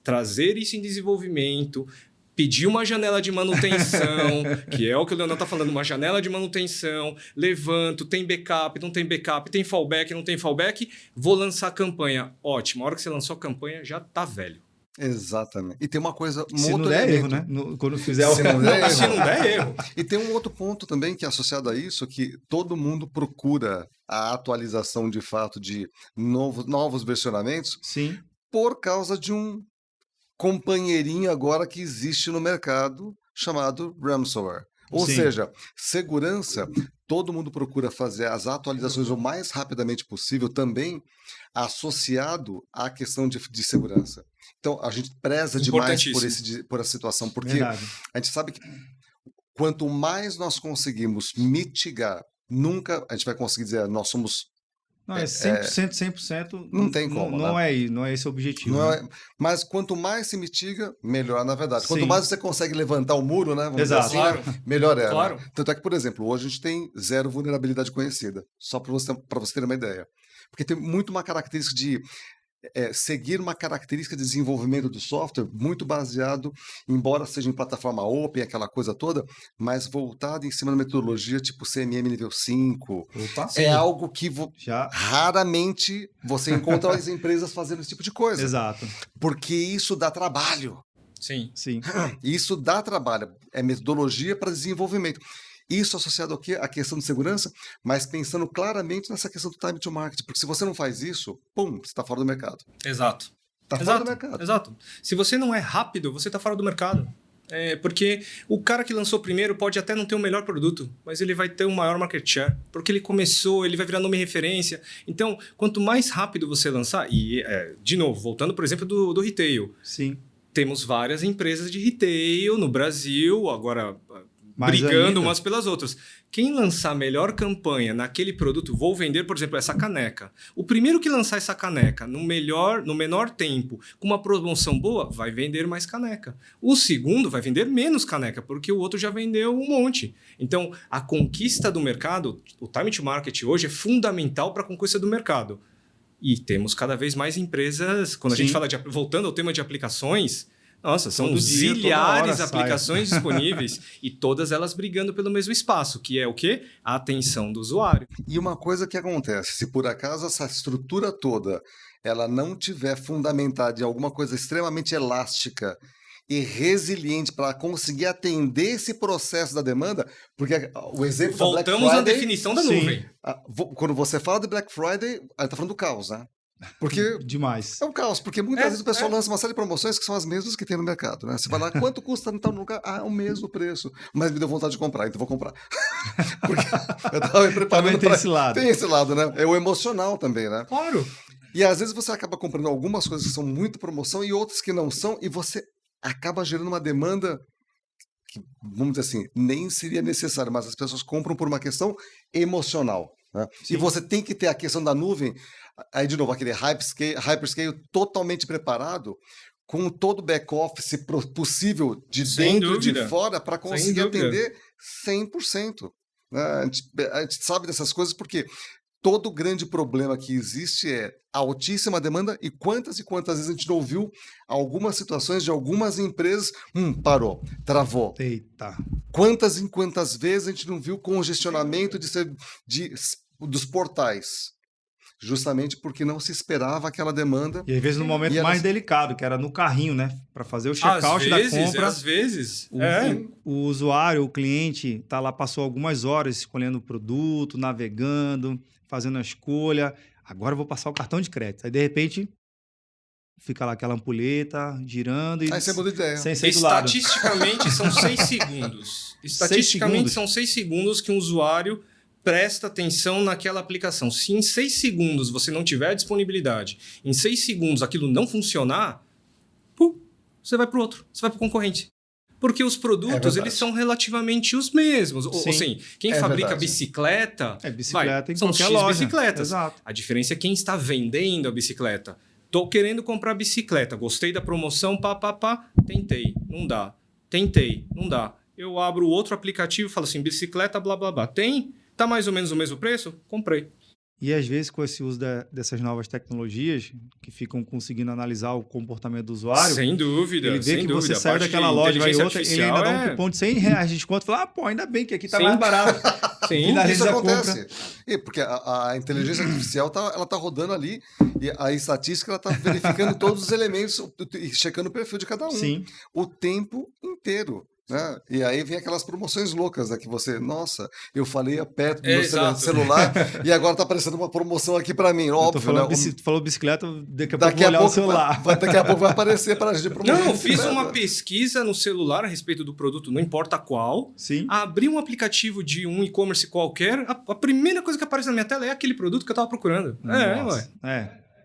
C: trazer isso em desenvolvimento, pedir uma janela de manutenção, que é o que o Leonardo está falando, uma janela de manutenção, levanto, tem backup, não tem backup, tem fallback, não tem fallback, vou lançar a campanha. Ótimo, a hora que você lançou a campanha já tá velho.
B: Exatamente. E tem uma coisa...
A: Se não der erro, né? Quando fizer o...
B: Se não der
C: Se não der erro.
B: E tem um outro ponto também que é associado a isso, que todo mundo procura a atualização de fato de novos versionamentos
A: Sim.
B: por causa de um companheirinho agora que existe no mercado chamado ransomware. Ou
A: Sim.
B: seja, segurança, todo mundo procura fazer as atualizações o mais rapidamente possível, também associado à questão de segurança. Então, a gente preza demais por essa situação, porque
A: Verdade.
B: a gente sabe que quanto mais nós conseguimos mitigar, nunca a gente vai conseguir dizer nós somos...
A: Não, é 100%, 100%.
B: Não tem como,
A: Não
B: né?
A: não é esse o objetivo.
B: Não
A: né?
B: é, mas quanto mais se mitiga, melhor na verdade. Quanto
A: Sim.
B: mais você consegue levantar o muro, né? Vamos
A: Exato.
B: dizer assim, melhor é.
C: Claro.
B: Né? Tanto é que, por exemplo, hoje a gente tem 0 vulnerabilidade conhecida. Só para você ter uma ideia. Porque tem muito uma característica de seguir uma característica de desenvolvimento do software muito baseado, embora seja em plataforma open, aquela coisa toda, mas voltado em cima da metodologia tipo CMM nível 5.
A: Opa.
B: É algo que
A: Já.
B: raramente você encontra as empresas fazendo esse tipo de coisa.
A: Exato.
B: Porque isso dá trabalho.
C: Sim.
A: Sim.
B: Isso dá trabalho. É metodologia para desenvolvimento. Isso associado ao quê? À questão de segurança, mas pensando claramente nessa questão do time to market. Porque se você não faz isso, pum, você está fora do mercado.
C: Exato.
B: Está fora do mercado.
C: Exato. Se você não é rápido, você está fora do mercado. Porque o cara que lançou primeiro pode até não ter o melhor produto, mas ele vai ter um maior market share, porque ele começou, ele vai virar nome referência. Então, quanto mais rápido você lançar, e de novo, voltando, por exemplo, do retail,
A: Sim.
C: temos várias empresas de retail no Brasil, agora
A: Mais
C: brigando
A: ainda.
C: umas pelas outras. Quem lançar a melhor campanha naquele produto, vou vender, por exemplo, essa caneca. O primeiro que lançar essa caneca no menor tempo, com uma promoção boa, vai vender mais caneca. O segundo vai vender menos caneca, porque o outro já vendeu um monte. Então, a conquista do mercado, o time to market hoje é fundamental para a conquista do mercado. E temos cada vez mais empresas, quando a gente
A: Sim.
C: fala voltando ao tema de aplicações, nossa, são
A: Todo dia,
C: zilhares
A: toda
C: de
A: hora
C: aplicações disponíveis e todas elas brigando pelo mesmo espaço, que é o quê? A atenção do usuário.
B: E uma coisa que acontece, se por acaso essa estrutura toda ela não tiver fundamentada em alguma coisa extremamente elástica e resiliente para conseguir atender esse processo da demanda, porque o exemplo da Black
C: Voltamos à
B: Friday,
C: definição da
A: sim.
C: nuvem.
B: quando você fala de Black Friday, aí tá falando do caos, né? Porque
A: Demais.
B: é um caos, porque muitas vezes o pessoal lança uma série de promoções que são as mesmas que tem no mercado, né? Você vai lá, quanto custa tal lugar? Ah, é o mesmo preço. Mas me deu vontade de comprar, então vou comprar. Porque eu tava me preparando
A: Também tem
B: pra...
A: esse lado.
B: Tem esse lado, né? É o emocional também, né?
C: Claro.
B: E às vezes você acaba comprando algumas coisas que são muito promoção e outras que não são, e você acaba gerando uma demanda que, vamos dizer assim, nem seria necessária, mas as pessoas compram por uma questão emocional. Né? E você tem que ter a questão da nuvem, aí de novo, aquele hyperscale totalmente preparado, com todo o back-office possível de
C: Sem
B: dentro e de
C: dúvida.
B: fora para
C: Sem
B: conseguir
C: dúvida.
B: atender 100%. Né? A gente sabe dessas coisas porque todo grande problema que existe é altíssima demanda e quantas vezes a gente não ouviu algumas situações de algumas empresas, parou, travou.
A: Eita.
B: Quantas vezes a gente não viu congestionamento dos portais? Justamente porque não se esperava aquela demanda.
A: E às vezes no momento
B: E elas-
A: mais delicado, que era no carrinho, né? Para fazer o check-out da compra.
C: Às vezes.
A: O usuário, o cliente, tá lá, passou algumas horas escolhendo o produto, navegando, fazendo a escolha. Agora eu vou passar o cartão de crédito. Aí, de repente, fica lá aquela ampulheta girando e
B: Aí você muda de ideia.
A: sem sair do lado.
C: Estatisticamente, são 6 segundos. Estatisticamente,
A: segundos?
C: são 6 segundos que um usuário presta atenção naquela aplicação. Se em 6 segundos você não tiver disponibilidade, em 6 segundos aquilo não funcionar, você vai para o outro, você vai para o concorrente. Porque os produtos, eles são relativamente os mesmos. Ou assim, quem fabrica bicicleta,
A: bicicleta em
C: são
A: qualquer
C: X
A: loja.
C: bicicletas.
A: Exato.
C: A diferença é quem está vendendo a bicicleta. Tô querendo comprar bicicleta, gostei da promoção, tentei, não dá. Tentei, não dá. Eu abro outro aplicativo e falo assim, bicicleta, blá, blá, blá. Tem? Tá mais ou menos o mesmo preço? Comprei.
A: E às vezes, com esse uso dessas novas tecnologias, que ficam conseguindo analisar o comportamento do usuário...
C: Sem dúvida,
A: ele vê
C: sem
A: que
C: dúvida.
A: você saiu daquela loja, vai outra, ele ainda dá um cupom de R$100 de desconto e fala, ainda bem que aqui tá mais barato.
B: Sim, isso acontece. Porque a inteligência artificial ela tá rodando ali e a estatística ela tá verificando todos os elementos e checando o perfil de cada um.
A: Sim.
B: O tempo inteiro. Né? E aí vem aquelas promoções loucas, né? Que você, nossa, eu falei perto do meu celular e agora tá aparecendo uma promoção aqui para mim, óbvio, né?
A: Tu falou bicicleta, daqui a pouco vou olhar o celular.
B: Daqui a pouco vai aparecer para a gente promoção.
C: Não, fiz uma pesquisa no celular a respeito do produto, não importa qual.
A: Sim.
C: Abri um aplicativo de um e-commerce qualquer, a primeira coisa que aparece na minha tela é aquele produto que eu tava procurando.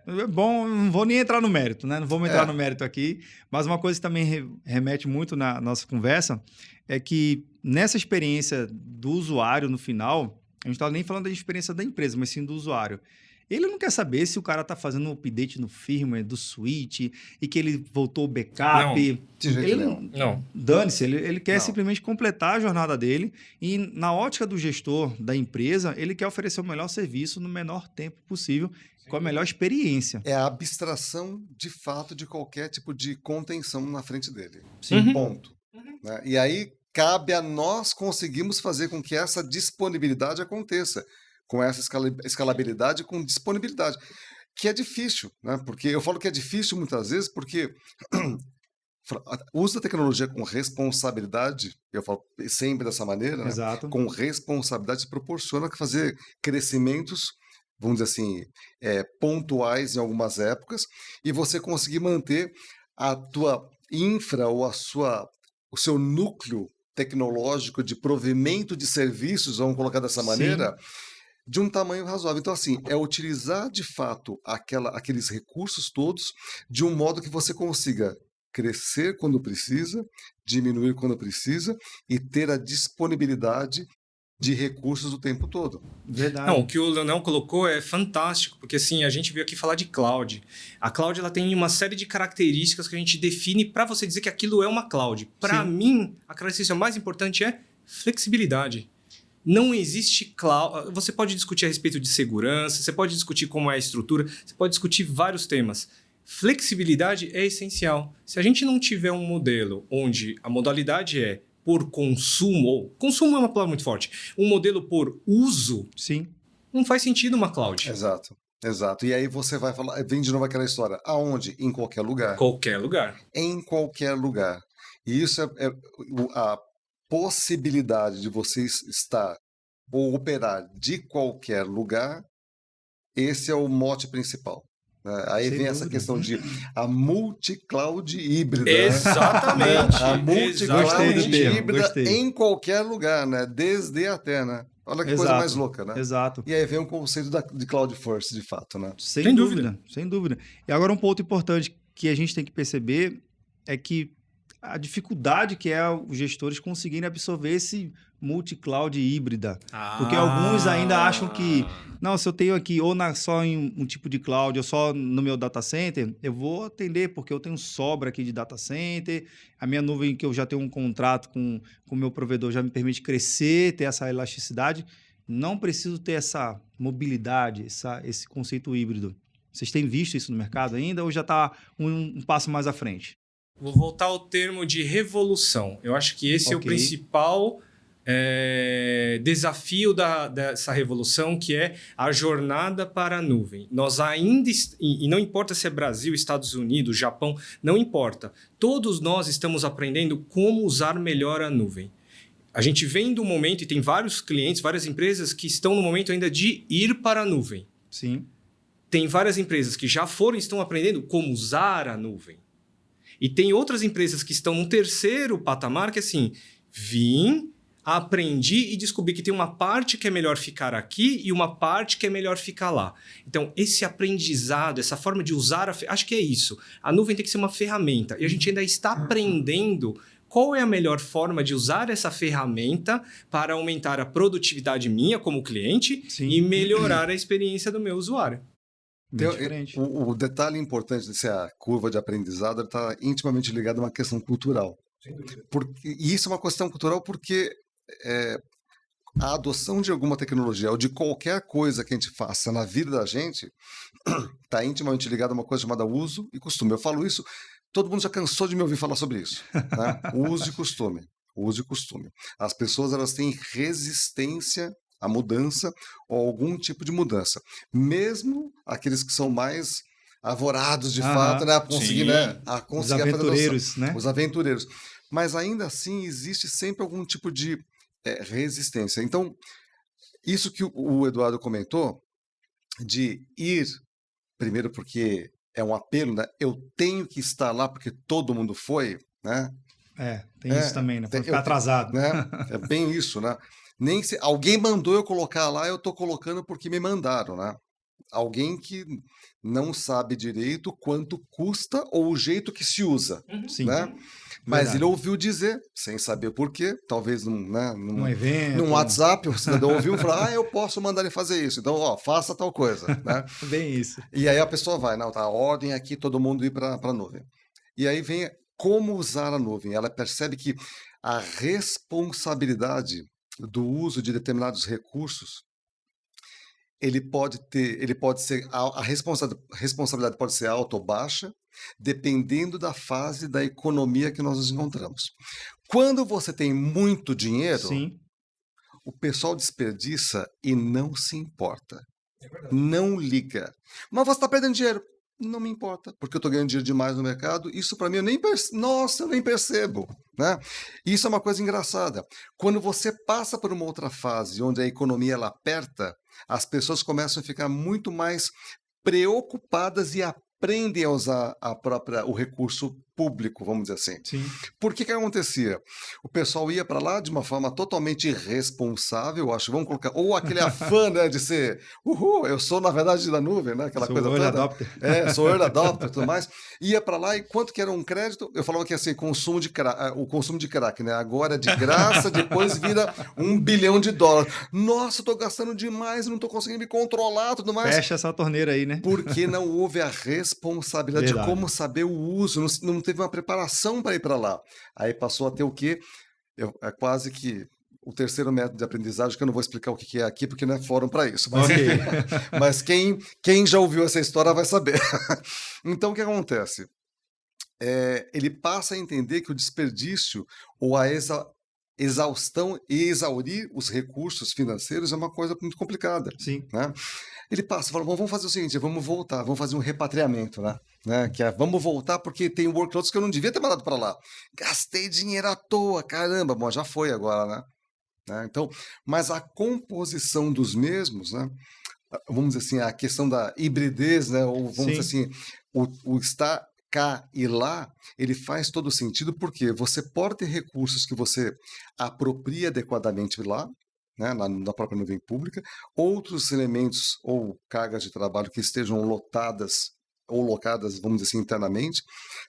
A: É bom, não vou nem entrar no mérito, né? Não vamos entrar no mérito aqui, mas uma coisa que também remete muito na nossa conversa é que nessa experiência do usuário no final, a gente não está nem falando da experiência da empresa, mas sim do usuário. Ele não quer saber se o cara está fazendo um update no firmware do switch e que ele voltou o backup.
B: Não.
A: Dane-se, ele quer simplesmente completar a jornada dele e na ótica do gestor da empresa, ele quer oferecer o melhor serviço no menor tempo possível, com a melhor experiência.
B: É a abstração, de fato, de qualquer tipo de contenção na frente dele.
A: Sim.
B: Ponto. Né? E aí, cabe a nós conseguirmos fazer com que essa disponibilidade aconteça, com essa escalabilidade, com disponibilidade, que é difícil, né? Porque eu falo que é difícil muitas vezes porque o uso da tecnologia com responsabilidade, eu falo sempre dessa maneira, né?
A: Exato.
B: Com responsabilidade proporciona fazer crescimentos, vamos dizer assim, pontuais em algumas épocas, e você conseguir manter a tua infra ou o seu núcleo tecnológico de provimento de serviços, vamos colocar dessa maneira, de um tamanho razoável. Então, assim, é utilizar de fato aqueles recursos todos de um modo que você consiga crescer quando precisa, diminuir quando precisa e ter a disponibilidade de recursos o tempo todo.
A: Verdade.
C: Não, o que o Leonel colocou é fantástico, porque assim, a gente veio aqui falar de cloud. A cloud ela tem uma série de características que a gente define para você dizer que aquilo é uma cloud. Para mim, a característica mais importante é flexibilidade. Não existe cloud. Você pode discutir a respeito de segurança, você pode discutir como é a estrutura, você pode discutir vários temas. Flexibilidade é essencial. Se a gente não tiver um modelo onde a modalidade é por consumo, ou consumo é uma palavra muito forte, um modelo por uso, não faz sentido uma cloud.
B: Exato. E aí você vai falar, vem de novo aquela história. Aonde? Em qualquer lugar.
C: Qualquer lugar.
B: Em qualquer lugar. E isso é a possibilidade de você estar ou operar de qualquer lugar, esse é o mote principal. Aí vem essa questão de a multi-cloud híbrida.
C: Exatamente.
B: A multi-cloud híbrida em qualquer lugar, né? Desde até, né? Olha que coisa mais louca, né?
A: Exato.
B: E aí vem o conceito de cloud first, de fato, né?
A: Sem dúvida. E agora um ponto importante que a gente tem que perceber é que a dificuldade que é os gestores conseguirem absorver esse multi-cloud híbrida. Porque alguns ainda acham que, não, se eu tenho aqui ou só em um tipo de cloud ou só no meu data center, eu vou atender porque eu tenho sobra aqui de data center, a minha nuvem que eu já tenho um contrato com o meu provedor já me permite crescer, ter essa elasticidade. Não preciso ter essa mobilidade, esse conceito híbrido. Vocês têm visto isso no mercado ainda ou já está um passo mais à frente?
C: Vou voltar ao termo de revolução. Eu acho que esse é o principal desafio dessa revolução, que é a jornada para a nuvem. Nós ainda, e não importa se é Brasil, Estados Unidos, Japão, não importa. Todos nós estamos aprendendo como usar melhor a nuvem. A gente vem do momento, e tem vários clientes, várias empresas que estão no momento ainda de ir para a nuvem.
A: Sim.
C: Tem várias empresas que já foram e estão aprendendo como usar a nuvem. E tem outras empresas que estão no terceiro patamar, que assim, vim, aprendi e descobri que tem uma parte que é melhor ficar aqui e uma parte que é melhor ficar lá. Então, esse aprendizado, essa forma de usar, acho que é isso. A nuvem tem que ser uma ferramenta e a gente ainda está aprendendo qual é a melhor forma de usar essa ferramenta para aumentar a produtividade minha como cliente e melhorar a experiência do meu usuário.
A: Bem diferente.
B: O detalhe importante dessa curva de aprendizado está intimamente ligado a uma questão cultural. E isso é uma questão cultural porque a adoção de alguma tecnologia ou de qualquer coisa que a gente faça na vida da gente está intimamente ligado a uma coisa chamada uso e costume. Eu falo isso, todo mundo já cansou de me ouvir falar sobre isso. Né? Uso e costume. Uso e costume. As pessoas elas têm resistência à mudança ou algum tipo de mudança. Mesmo aqueles que são mais avorados de fato, né, a conseguir, né, a conseguir
A: os aventureiros, né?
B: Os aventureiros. Mas ainda assim existe sempre algum tipo de resistência. Então, isso que o Eduardo comentou, de ir, primeiro porque é um apelo, né? Eu tenho que estar lá porque todo mundo foi, né?
A: Tem isso também, né? Para ficar atrasado.
B: Né? É bem isso, né? Nem se alguém mandou eu colocar lá, eu estou colocando porque me mandaram, né? Alguém que não sabe direito quanto custa ou o jeito que se usa, né? Mas ele ouviu dizer, sem saber por quê, talvez num
A: evento,
B: num WhatsApp, o cidadão ouviu e falou, eu posso mandar ele fazer isso, então, faça tal coisa, né?
A: Bem isso.
B: E aí a pessoa vai, não, tá, a ordem aqui, todo mundo ir para a nuvem. E aí vem como usar a nuvem. Ela percebe que a responsabilidade do uso de determinados recursos ele pode ser a responsabilidade pode ser alta ou baixa, dependendo da fase da economia que nós nos encontramos. Quando você tem muito dinheiro, o pessoal desperdiça e não se importa. Não liga. Mas você está perdendo dinheiro. Não me importa, porque eu estou ganhando dinheiro demais no mercado. Isso para mim eu nem percebo. Né? Isso é uma coisa engraçada. Quando você passa por uma outra fase, onde a economia ela aperta, as pessoas começam a ficar muito mais preocupadas e aprendem a usar o recurso público, vamos dizer assim. Por que acontecia? O pessoal ia para lá de uma forma totalmente irresponsável, acho, vamos colocar, ou aquele afã, né, de ser, eu sou na verdade da nuvem, né, aquela coisa toda. Sou early adopter e tudo mais. Ia para lá e quanto que era um crédito? Eu falava que assim, o consumo de crack, né, agora de graça, depois vira $1 bilhão. Nossa, eu tô gastando demais, não tô conseguindo me controlar, tudo mais.
A: Fecha essa torneira aí, né?
B: Porque não houve a responsabilidade de como saber o uso, não teve uma preparação para ir para lá. Aí passou a ter o quê? É quase que o terceiro método de aprendizagem, que eu não vou explicar o que é aqui, porque não é fórum para isso. Mas quem já ouviu essa história vai saber. Então, o que acontece? Ele passa a entender que o desperdício ou a exaustão e exaurir os recursos financeiros é uma coisa muito complicada. Né? Ele passa e fala, vamos fazer o seguinte, vamos voltar, vamos fazer um repatriamento, né? Que vamos voltar porque tem workloads que eu não devia ter mandado para lá. Gastei dinheiro à toa, caramba, bom, já foi agora, né? Então, mas a composição dos mesmos, né? Vamos dizer assim, a questão da hibridez, né? Ou vamos dizer assim, o estar cá e lá, ele faz todo sentido porque você pode ter recursos que você apropria adequadamente lá, né, na própria nuvem pública, outros elementos ou cargas de trabalho que estejam lotadas ou locadas, vamos dizer assim, internamente,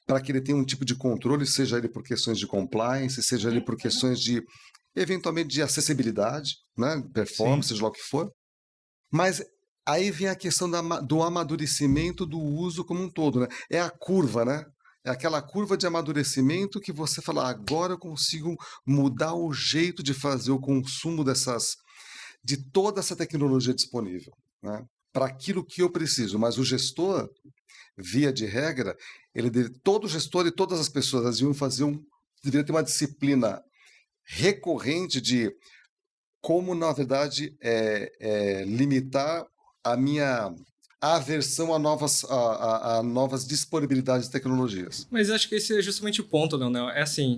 B: para que ele tenha um tipo de controle, seja ele por questões de compliance, seja ele por questões de, eventualmente, de acessibilidade, né, performance, seja lá o que for. Mas aí vem a questão do amadurecimento do uso como um todo, né? É a curva, né? É aquela curva de amadurecimento que você fala, agora eu consigo mudar o jeito de fazer o consumo de toda essa tecnologia disponível, né? Para aquilo que eu preciso. Mas o gestor, via de regra, todo gestor e todas as pessoas deveriam ter uma disciplina recorrente de como, na verdade, limitar a minha aversão a novas disponibilidades de tecnologias.
C: Mas acho que esse é justamente o ponto, Leonel. É assim,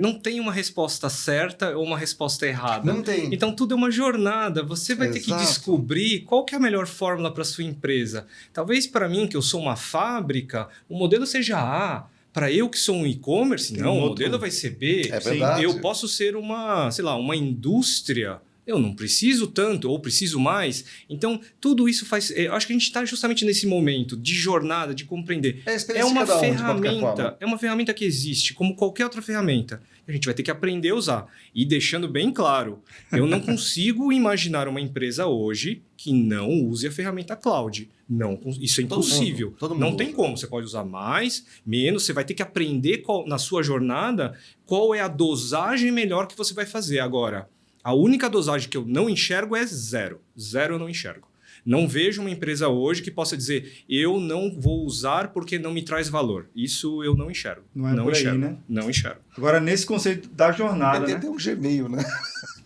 C: não tem uma resposta certa ou uma resposta errada.
B: Não tem.
C: Então, tudo é uma jornada. Você vai ter que descobrir qual que é a melhor fórmula para sua empresa. Talvez para mim, que eu sou uma fábrica, o modelo seja A. para eu que sou um e-commerce,
A: Tem
C: não,
A: um
C: o
A: outro-
C: modelo vai ser B.
B: É verdade.
C: Eu posso ser uma, sei lá, uma indústria. Eu não preciso tanto, ou preciso mais. Então, tudo isso faz... Eu acho que a gente está justamente nesse momento de jornada, de compreender.
B: É a
C: É
B: experiência
C: uma
B: de cada um, de qualquer
C: ferramenta,
B: forma.
C: é uma ferramenta que existe, como qualquer outra ferramenta. A gente vai ter que aprender a usar. E deixando bem claro, eu não consigo imaginar uma empresa hoje que não use a ferramenta cloud. Não, isso é
B: Todo mundo,
C: impossível.
B: todo mundo
C: Não tem
B: usa.
C: como. Você pode usar mais, menos. Você vai ter que aprender na sua jornada qual é a dosagem melhor que você vai fazer. Agora, a única dosagem que eu não enxergo é zero. Zero eu não enxergo. Não vejo uma empresa hoje que possa dizer eu não vou usar porque não me traz valor. Isso eu não enxergo.
A: Não é por aí,
C: enxergo,
A: né?
C: Não enxergo.
A: Agora, nesse conceito da jornada,
B: Tem
A: né?
B: até um Gmail, né?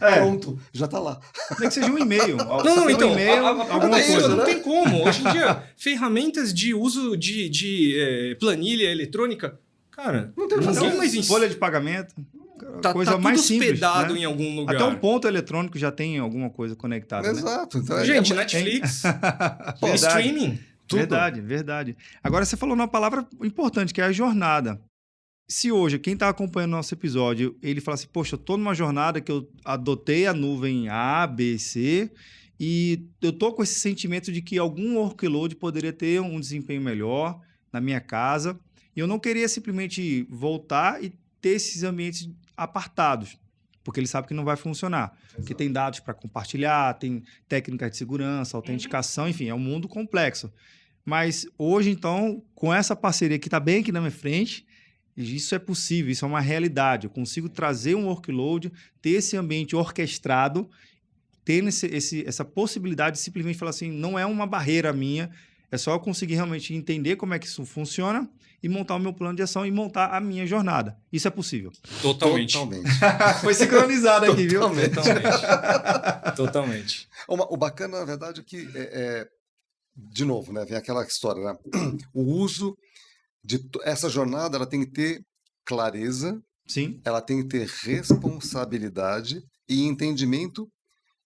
A: É,
B: Pronto, já tá lá.
A: nem que seja um e-mail.
C: Não, então,
A: um e-mail, alguma
C: isso,
A: coisa.
C: não
B: né?
C: tem como. Hoje em dia, ferramentas de uso de planilha eletrônica, cara,
B: Não tem
C: ninguém
B: razão.
C: mais ensina.
A: Folha de pagamento.
C: Tá
A: coisa
C: tudo
A: mais simples,
C: hospedado
A: né?
C: em algum lugar.
A: Até um ponto eletrônico já tem alguma coisa conectada, né?
B: Exato. Então,
C: Gente, Netflix,
A: Verdade.
C: streaming.
B: Tudo.
A: Verdade, verdade. Agora você falou uma palavra importante, que é a jornada. Se hoje, quem está acompanhando nosso episódio, ele fala assim, poxa, eu estou numa jornada que eu adotei a nuvem A, B, C, e eu estou com esse sentimento de que algum workload poderia ter um desempenho melhor na minha casa, e eu não queria simplesmente voltar e ter esses ambientes apartados, porque ele sabe que não vai funcionar. Porque tem dados para compartilhar, tem técnicas de segurança, autenticação, enfim, é um mundo complexo. Mas hoje, então, com essa parceria que está bem aqui na minha frente, isso é possível, isso é uma realidade. Eu consigo trazer um workload, ter esse ambiente orquestrado, ter essa possibilidade de simplesmente falar assim, não é uma barreira minha, é só eu conseguir realmente entender como é que isso funciona e montar o meu plano de ação e montar a minha jornada. Isso é possível.
C: Totalmente.
A: Foi sincronizado aqui, viu?
C: Totalmente.
B: O bacana, na verdade, é que, de novo, né, vem aquela história, né? O uso de essa jornada, ela tem que ter clareza,
A: Sim.
B: ela tem que ter responsabilidade e entendimento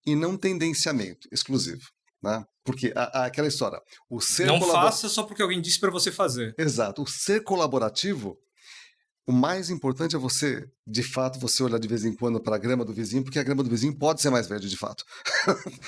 B: e não tendenciamento exclusivo, né? Porque aquela história, o ser
C: Não faça só porque alguém disse para você fazer.
B: Exato, o ser colaborativo, o mais importante é você, de fato, você olhar de vez em quando para a grama do vizinho, porque a grama do vizinho pode ser mais verde, de fato.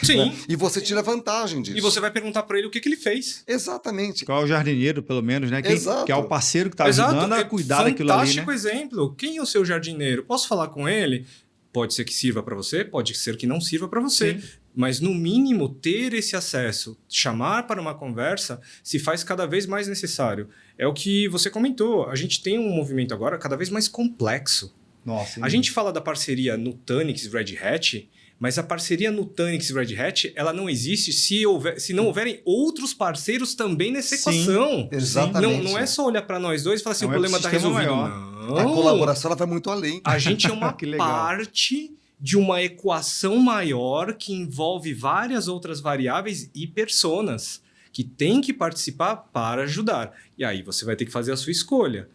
C: Sim.
B: Né? E você tira vantagem disso.
C: E você vai perguntar para ele o que ele fez.
B: Exatamente.
A: Qual é o jardineiro, pelo menos, né?
B: Exato.
A: Que é o parceiro que está ajudando a cuidar daquilo ali, né?
C: Fantástico exemplo. Quem é o seu jardineiro? Posso falar com ele? Pode ser que sirva para você, pode ser que não sirva para você.
A: Sim.
C: Mas, no mínimo, ter esse acesso, chamar para uma conversa, se faz cada vez mais necessário. É o que você comentou. A gente tem um movimento agora cada vez mais complexo.
A: Nossa.
C: A gente fala da parceria Nutanix e Red Hat, mas a parceria Nutanix e Red Hat, ela não existe se não houverem outros parceiros também nessa equação.
B: Exatamente.
C: Não é só olhar para nós dois e falar assim,
A: É um
C: o problema está
A: ecossistema
C: resolvido.
A: maior.
C: Não.
B: A colaboração ela vai muito além.
C: A gente é uma
A: Que legal.
C: parte de uma equação maior que envolve várias outras variáveis e personas que têm que participar para ajudar. E aí você vai ter que fazer a sua escolha.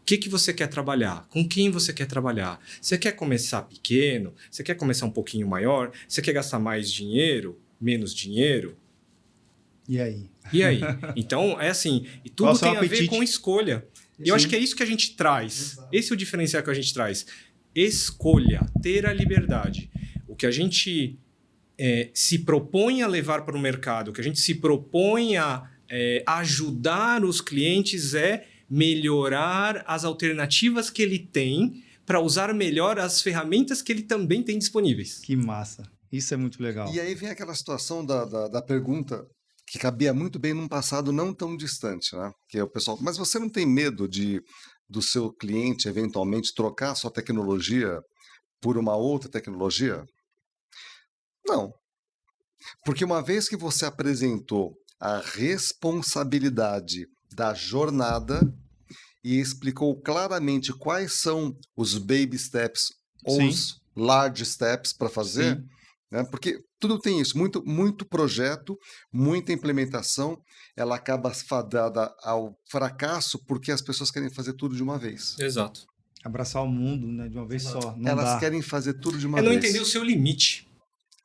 C: O que você quer trabalhar? Com quem você quer trabalhar? Você quer começar pequeno? Você quer começar um pouquinho maior? Você quer gastar mais dinheiro? Menos dinheiro?
A: E aí?
C: E aí? Então, é assim, e
A: Qual
C: tudo
A: é o seu
C: tem a ver
A: apetite?
C: com escolha. E eu acho que é isso que a gente traz. Esse é o diferencial que a gente traz. Escolha, ter a liberdade. O que a gente se propõe a levar para o mercado, o que a gente se propõe a ajudar os clientes é melhorar as alternativas que ele tem para usar melhor as ferramentas que ele também tem disponíveis.
A: Que massa. Isso é muito legal.
B: E aí vem aquela situação da pergunta que cabia muito bem num passado não tão distante, né? Que é o pessoal, mas você não tem medo do seu cliente eventualmente trocar a sua tecnologia por uma outra tecnologia? Não. Porque uma vez que você apresentou a responsabilidade da jornada e explicou claramente quais são os baby steps ou
A: Sim.
B: os large steps para fazer,
A: Sim.
B: né? Porque tudo tem isso, muito projeto, muita implementação, ela acaba fadada ao fracasso porque as pessoas querem fazer tudo de uma vez.
C: Exato.
A: Abraçar o mundo, né, de uma vez só. Não
B: Elas
A: dá.
B: querem fazer tudo de uma
C: É não
B: vez.
C: entender o seu limite.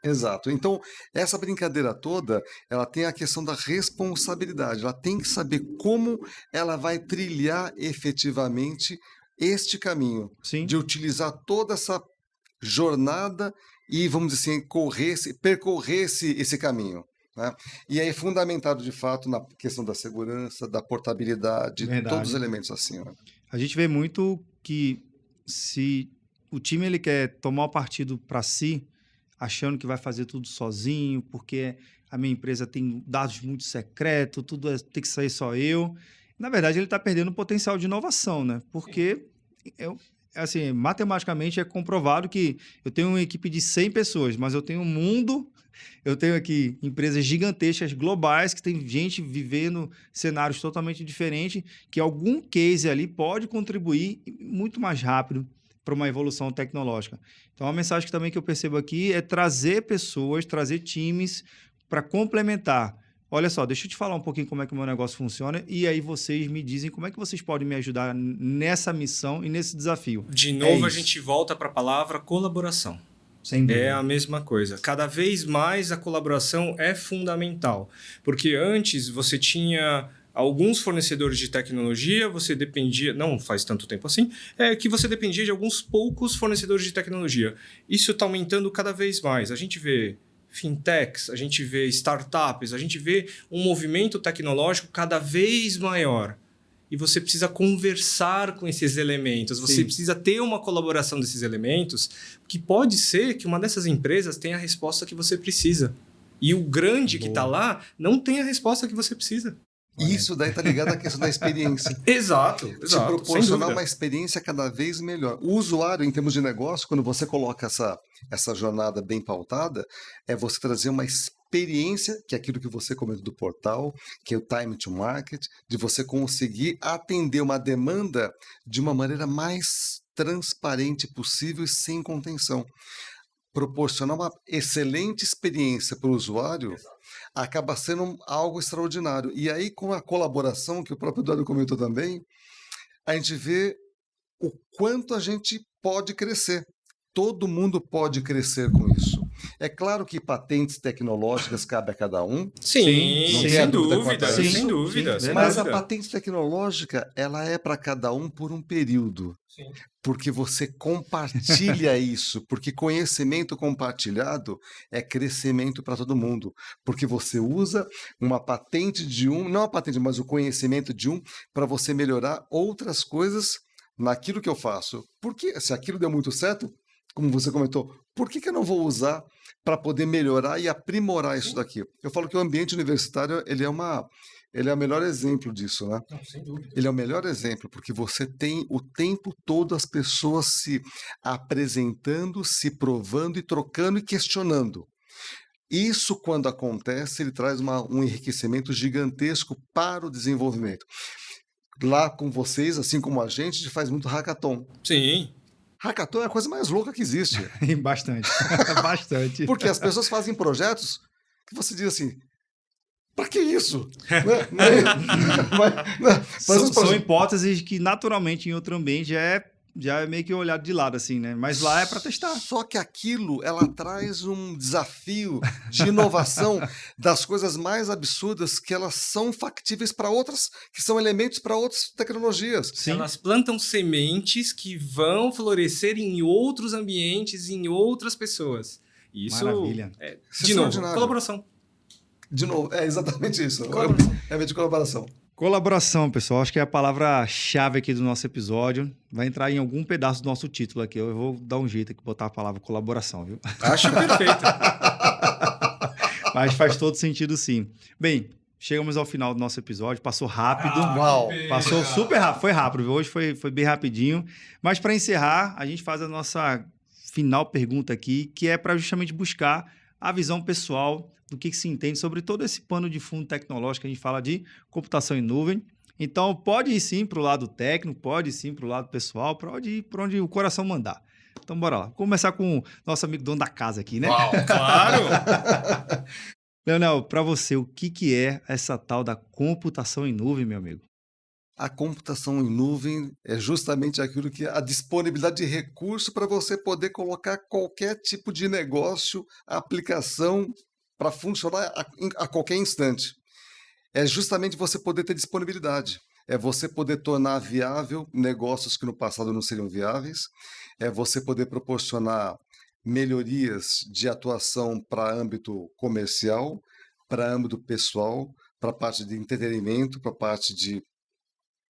B: Exato. Então, essa brincadeira toda, ela tem a questão da responsabilidade. Ela tem que saber como ela vai trilhar efetivamente este caminho,
A: Sim,
B: de utilizar toda essa jornada e, vamos dizer assim, percorrer esse caminho. Né? E aí, fundamentado de fato na questão da segurança, da portabilidade, todos os
A: verdade.
B: elementos assim. Né?
A: A gente vê muito que se o time ele quer tomar o partido para si, achando que vai fazer tudo sozinho, porque a minha empresa tem dados muito secretos, tudo tem que sair só eu. Na verdade, ele está perdendo o potencial de inovação, né? Porque eu, assim, matematicamente é comprovado que eu tenho uma equipe de 100 pessoas, mas eu tenho um mundo, eu tenho aqui empresas gigantescas, globais, que tem gente vivendo cenários totalmente diferentes, que algum case ali pode contribuir muito mais rápido para uma evolução tecnológica. Então, a mensagem que também que eu percebo aqui é trazer pessoas, trazer times para complementar. Olha só, deixa eu te falar um pouquinho como é que o meu negócio funciona e aí vocês me dizem como é que vocês podem me ajudar nessa missão e nesse desafio.
C: De
A: É
C: novo, a
A: isso.
C: gente volta para a palavra colaboração.
A: Sem dúvida.
C: É a mesma coisa. Cada vez mais a colaboração é fundamental. Porque antes você tinha alguns fornecedores de tecnologia, você dependia, não faz tanto tempo assim, que você dependia de alguns poucos fornecedores de tecnologia. Isso está aumentando cada vez mais. A gente vê fintechs, a gente vê startups, a gente vê um movimento tecnológico cada vez maior. E você precisa conversar com esses elementos, você
A: Sim.
C: precisa ter uma colaboração desses elementos, que pode ser que uma dessas empresas tenha a resposta que você precisa. E o grande que está lá não tem a resposta que você precisa.
B: E isso daí está ligado à questão da experiência.
C: Exato,
B: Te
C: sem
B: proporcionar
C: dúvida.
B: uma experiência cada vez melhor. O usuário, em termos de negócio, quando você coloca essa jornada bem pautada, é você trazer uma experiência, que é aquilo que você comentou do portal, que é o time to market, de você conseguir atender uma demanda de uma maneira mais transparente possível e sem contenção. Proporcionar uma excelente experiência para o usuário acaba sendo algo extraordinário. E aí, com a colaboração, que o próprio Eduardo comentou também, a gente vê o quanto a gente pode crescer. Todo mundo pode crescer com isso. É claro que patentes tecnológicas cabe a cada um,
C: Sim,
B: Não
C: sem
B: tem a dúvida
C: dúvida,
B: quanto a isso.
C: sem dúvida.
A: Sim,
C: sem
B: mas a
C: dúvida.
B: patente tecnológica ela é para cada um por um período.
C: Sim.
B: Porque você compartilha isso, porque conhecimento compartilhado é crescimento para todo mundo, porque você usa uma patente de um, não a patente, mas o conhecimento de um, para você melhorar outras coisas naquilo que eu faço. Porque se aquilo deu muito certo, como você comentou, por que eu não vou usar para poder melhorar e aprimorar isso daqui? Eu falo que o ambiente universitário ele é o melhor exemplo disso, né?
C: Não, sem dúvida.
B: Ele é o melhor exemplo, porque você tem o tempo todo as pessoas se apresentando, se provando e trocando e questionando. Isso, quando acontece, ele traz um enriquecimento gigantesco para o desenvolvimento. Lá com vocês, assim como a gente faz muito hackathon.
C: Sim.
B: Hackathon é a coisa mais louca que existe.
A: Bastante. Bastante.
B: Porque as pessoas fazem projetos que você diz assim, para que isso?
A: São hipóteses que naturalmente em outro ambiente já é meio que olhado de lado assim, né? Mas lá é para testar.
B: Só que aquilo, ela traz um desafio de inovação das coisas mais absurdas que elas são factíveis para outras, que são elementos para outras tecnologias.
A: Sim.
C: Elas plantam sementes que vão florescer em outros ambientes, em outras pessoas. Isso
A: Maravilha.
C: é,
B: Isso é
C: de novo,
B: extraordinário.
C: colaboração.
B: De novo, é exatamente isso.
C: Colaboração.
B: É de colaboração.
A: Colaboração, pessoal. Acho que é a palavra-chave aqui do nosso episódio. Vai entrar em algum pedaço do nosso título aqui. Eu vou dar um jeito aqui, botar a palavra colaboração, viu?
C: Acho perfeito.
A: Mas faz todo sentido, sim. Bem, chegamos ao final do nosso episódio. Passou rápido.
B: Uau.
A: Passou super rápido. Foi rápido. Hoje foi bem rapidinho. Mas para encerrar, a gente faz a nossa final pergunta aqui, que é para justamente buscar a visão pessoal do que se entende sobre todo esse pano de fundo tecnológico. A gente fala de computação em nuvem. Então, pode ir sim para o lado técnico, pode ir sim para o lado pessoal, pode ir para onde o coração mandar. Então, bora lá. Vou começar com o nosso amigo dono da casa aqui, né?
C: Uau, claro!
A: Leonel, para você, o que é essa tal da computação em nuvem, meu amigo?
B: A computação em nuvem é justamente aquilo que a disponibilidade de recurso para você poder colocar qualquer tipo de negócio, aplicação para funcionar a qualquer instante. É justamente você poder ter disponibilidade. É você poder tornar viável negócios que no passado não seriam viáveis. É você poder proporcionar melhorias de atuação para âmbito comercial, para âmbito pessoal, para a parte de entretenimento, para a parte de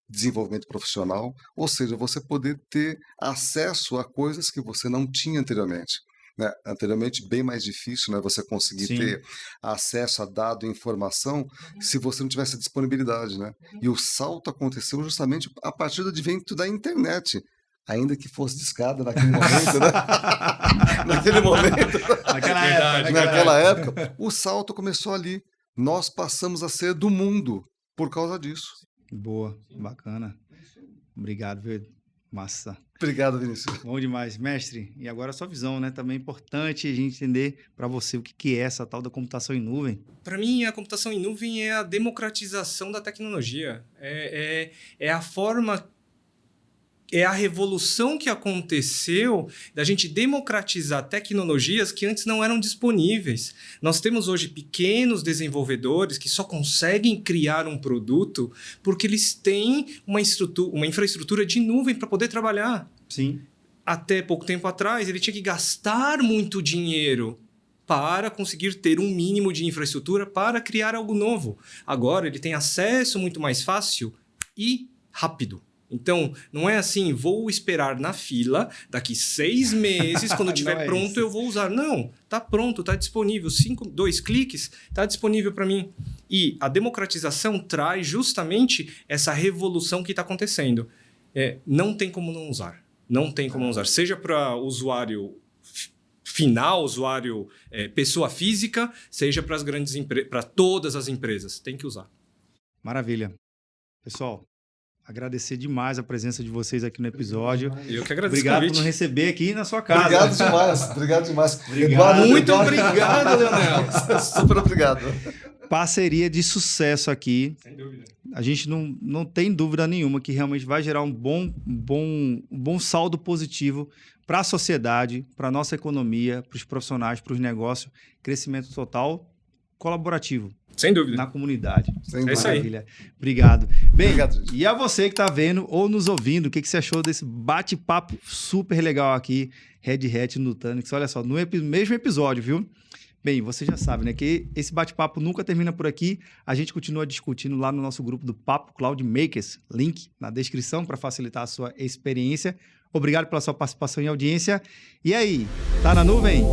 B: desenvolvimento profissional, ou seja, você poder ter acesso a coisas que você não tinha anteriormente. Né? Anteriormente, bem mais difícil, né? Você conseguir ter acesso a dado e informação se você não tivesse a disponibilidade. Né? E o salto aconteceu justamente a partir do advento da internet. Ainda que fosse de escada naquele momento, né? Naquele momento, naquela época, o salto começou ali. Nós passamos a ser do mundo por causa disso.
A: Boa, bacana. Obrigado, viu? Massa.
B: Obrigado, Vinícius.
A: Bom demais. Mestre, e agora a sua visão, né? Também é importante a gente entender para você o que é essa tal da computação em nuvem.
C: Para mim, a computação em nuvem é a democratização da tecnologia. É a forma... É a revolução que aconteceu da gente democratizar tecnologias que antes não eram disponíveis. Nós temos hoje pequenos desenvolvedores que só conseguem criar um produto porque eles têm uma infraestrutura de nuvem para poder trabalhar.
A: Sim.
C: Até pouco tempo atrás, ele tinha que gastar muito dinheiro para conseguir ter um mínimo de infraestrutura para criar algo novo. Agora, ele tem acesso muito mais fácil e rápido. Então, não é assim, vou esperar na fila, daqui 6 meses, quando estiver pronto, eu vou usar. Não, está pronto, está disponível. 2 cliques, está disponível para mim. E a democratização traz justamente essa revolução que está acontecendo. Não tem como não usar. Não tem como não usar. Seja para usuário final, usuário pessoa física, seja para as grandes empresas, para todas as empresas. Tem que usar.
A: Maravilha. Pessoal, agradecer demais a presença de vocês aqui no episódio.
C: Eu que agradeço.
A: Obrigado por nos receber aqui na sua casa.
B: Obrigado demais. Obrigado demais.
A: Obrigado.
C: Muito obrigado, Leonel.
B: Super obrigado.
A: Parceria de sucesso aqui.
C: Sem dúvida.
A: A gente não tem dúvida nenhuma que realmente vai gerar um bom saldo positivo para a sociedade, para a nossa economia, para os profissionais, para os negócios. Crescimento total colaborativo.
C: Sem dúvida.
A: Na comunidade.
C: É isso aí.
A: Maravilha. Obrigado. Bem,
B: Obrigado, gente.
A: E a você que está vendo ou nos ouvindo, o que você achou desse bate-papo super legal aqui, Red Hat no Nutanix? Olha só, no mesmo episódio, viu? Bem, você já sabe, né, que esse bate-papo nunca termina por aqui. A gente continua discutindo lá no nosso grupo do Papo Cloud Makers. Link na descrição para facilitar a sua experiência. Obrigado pela sua participação e audiência. E aí, tá na nuvem?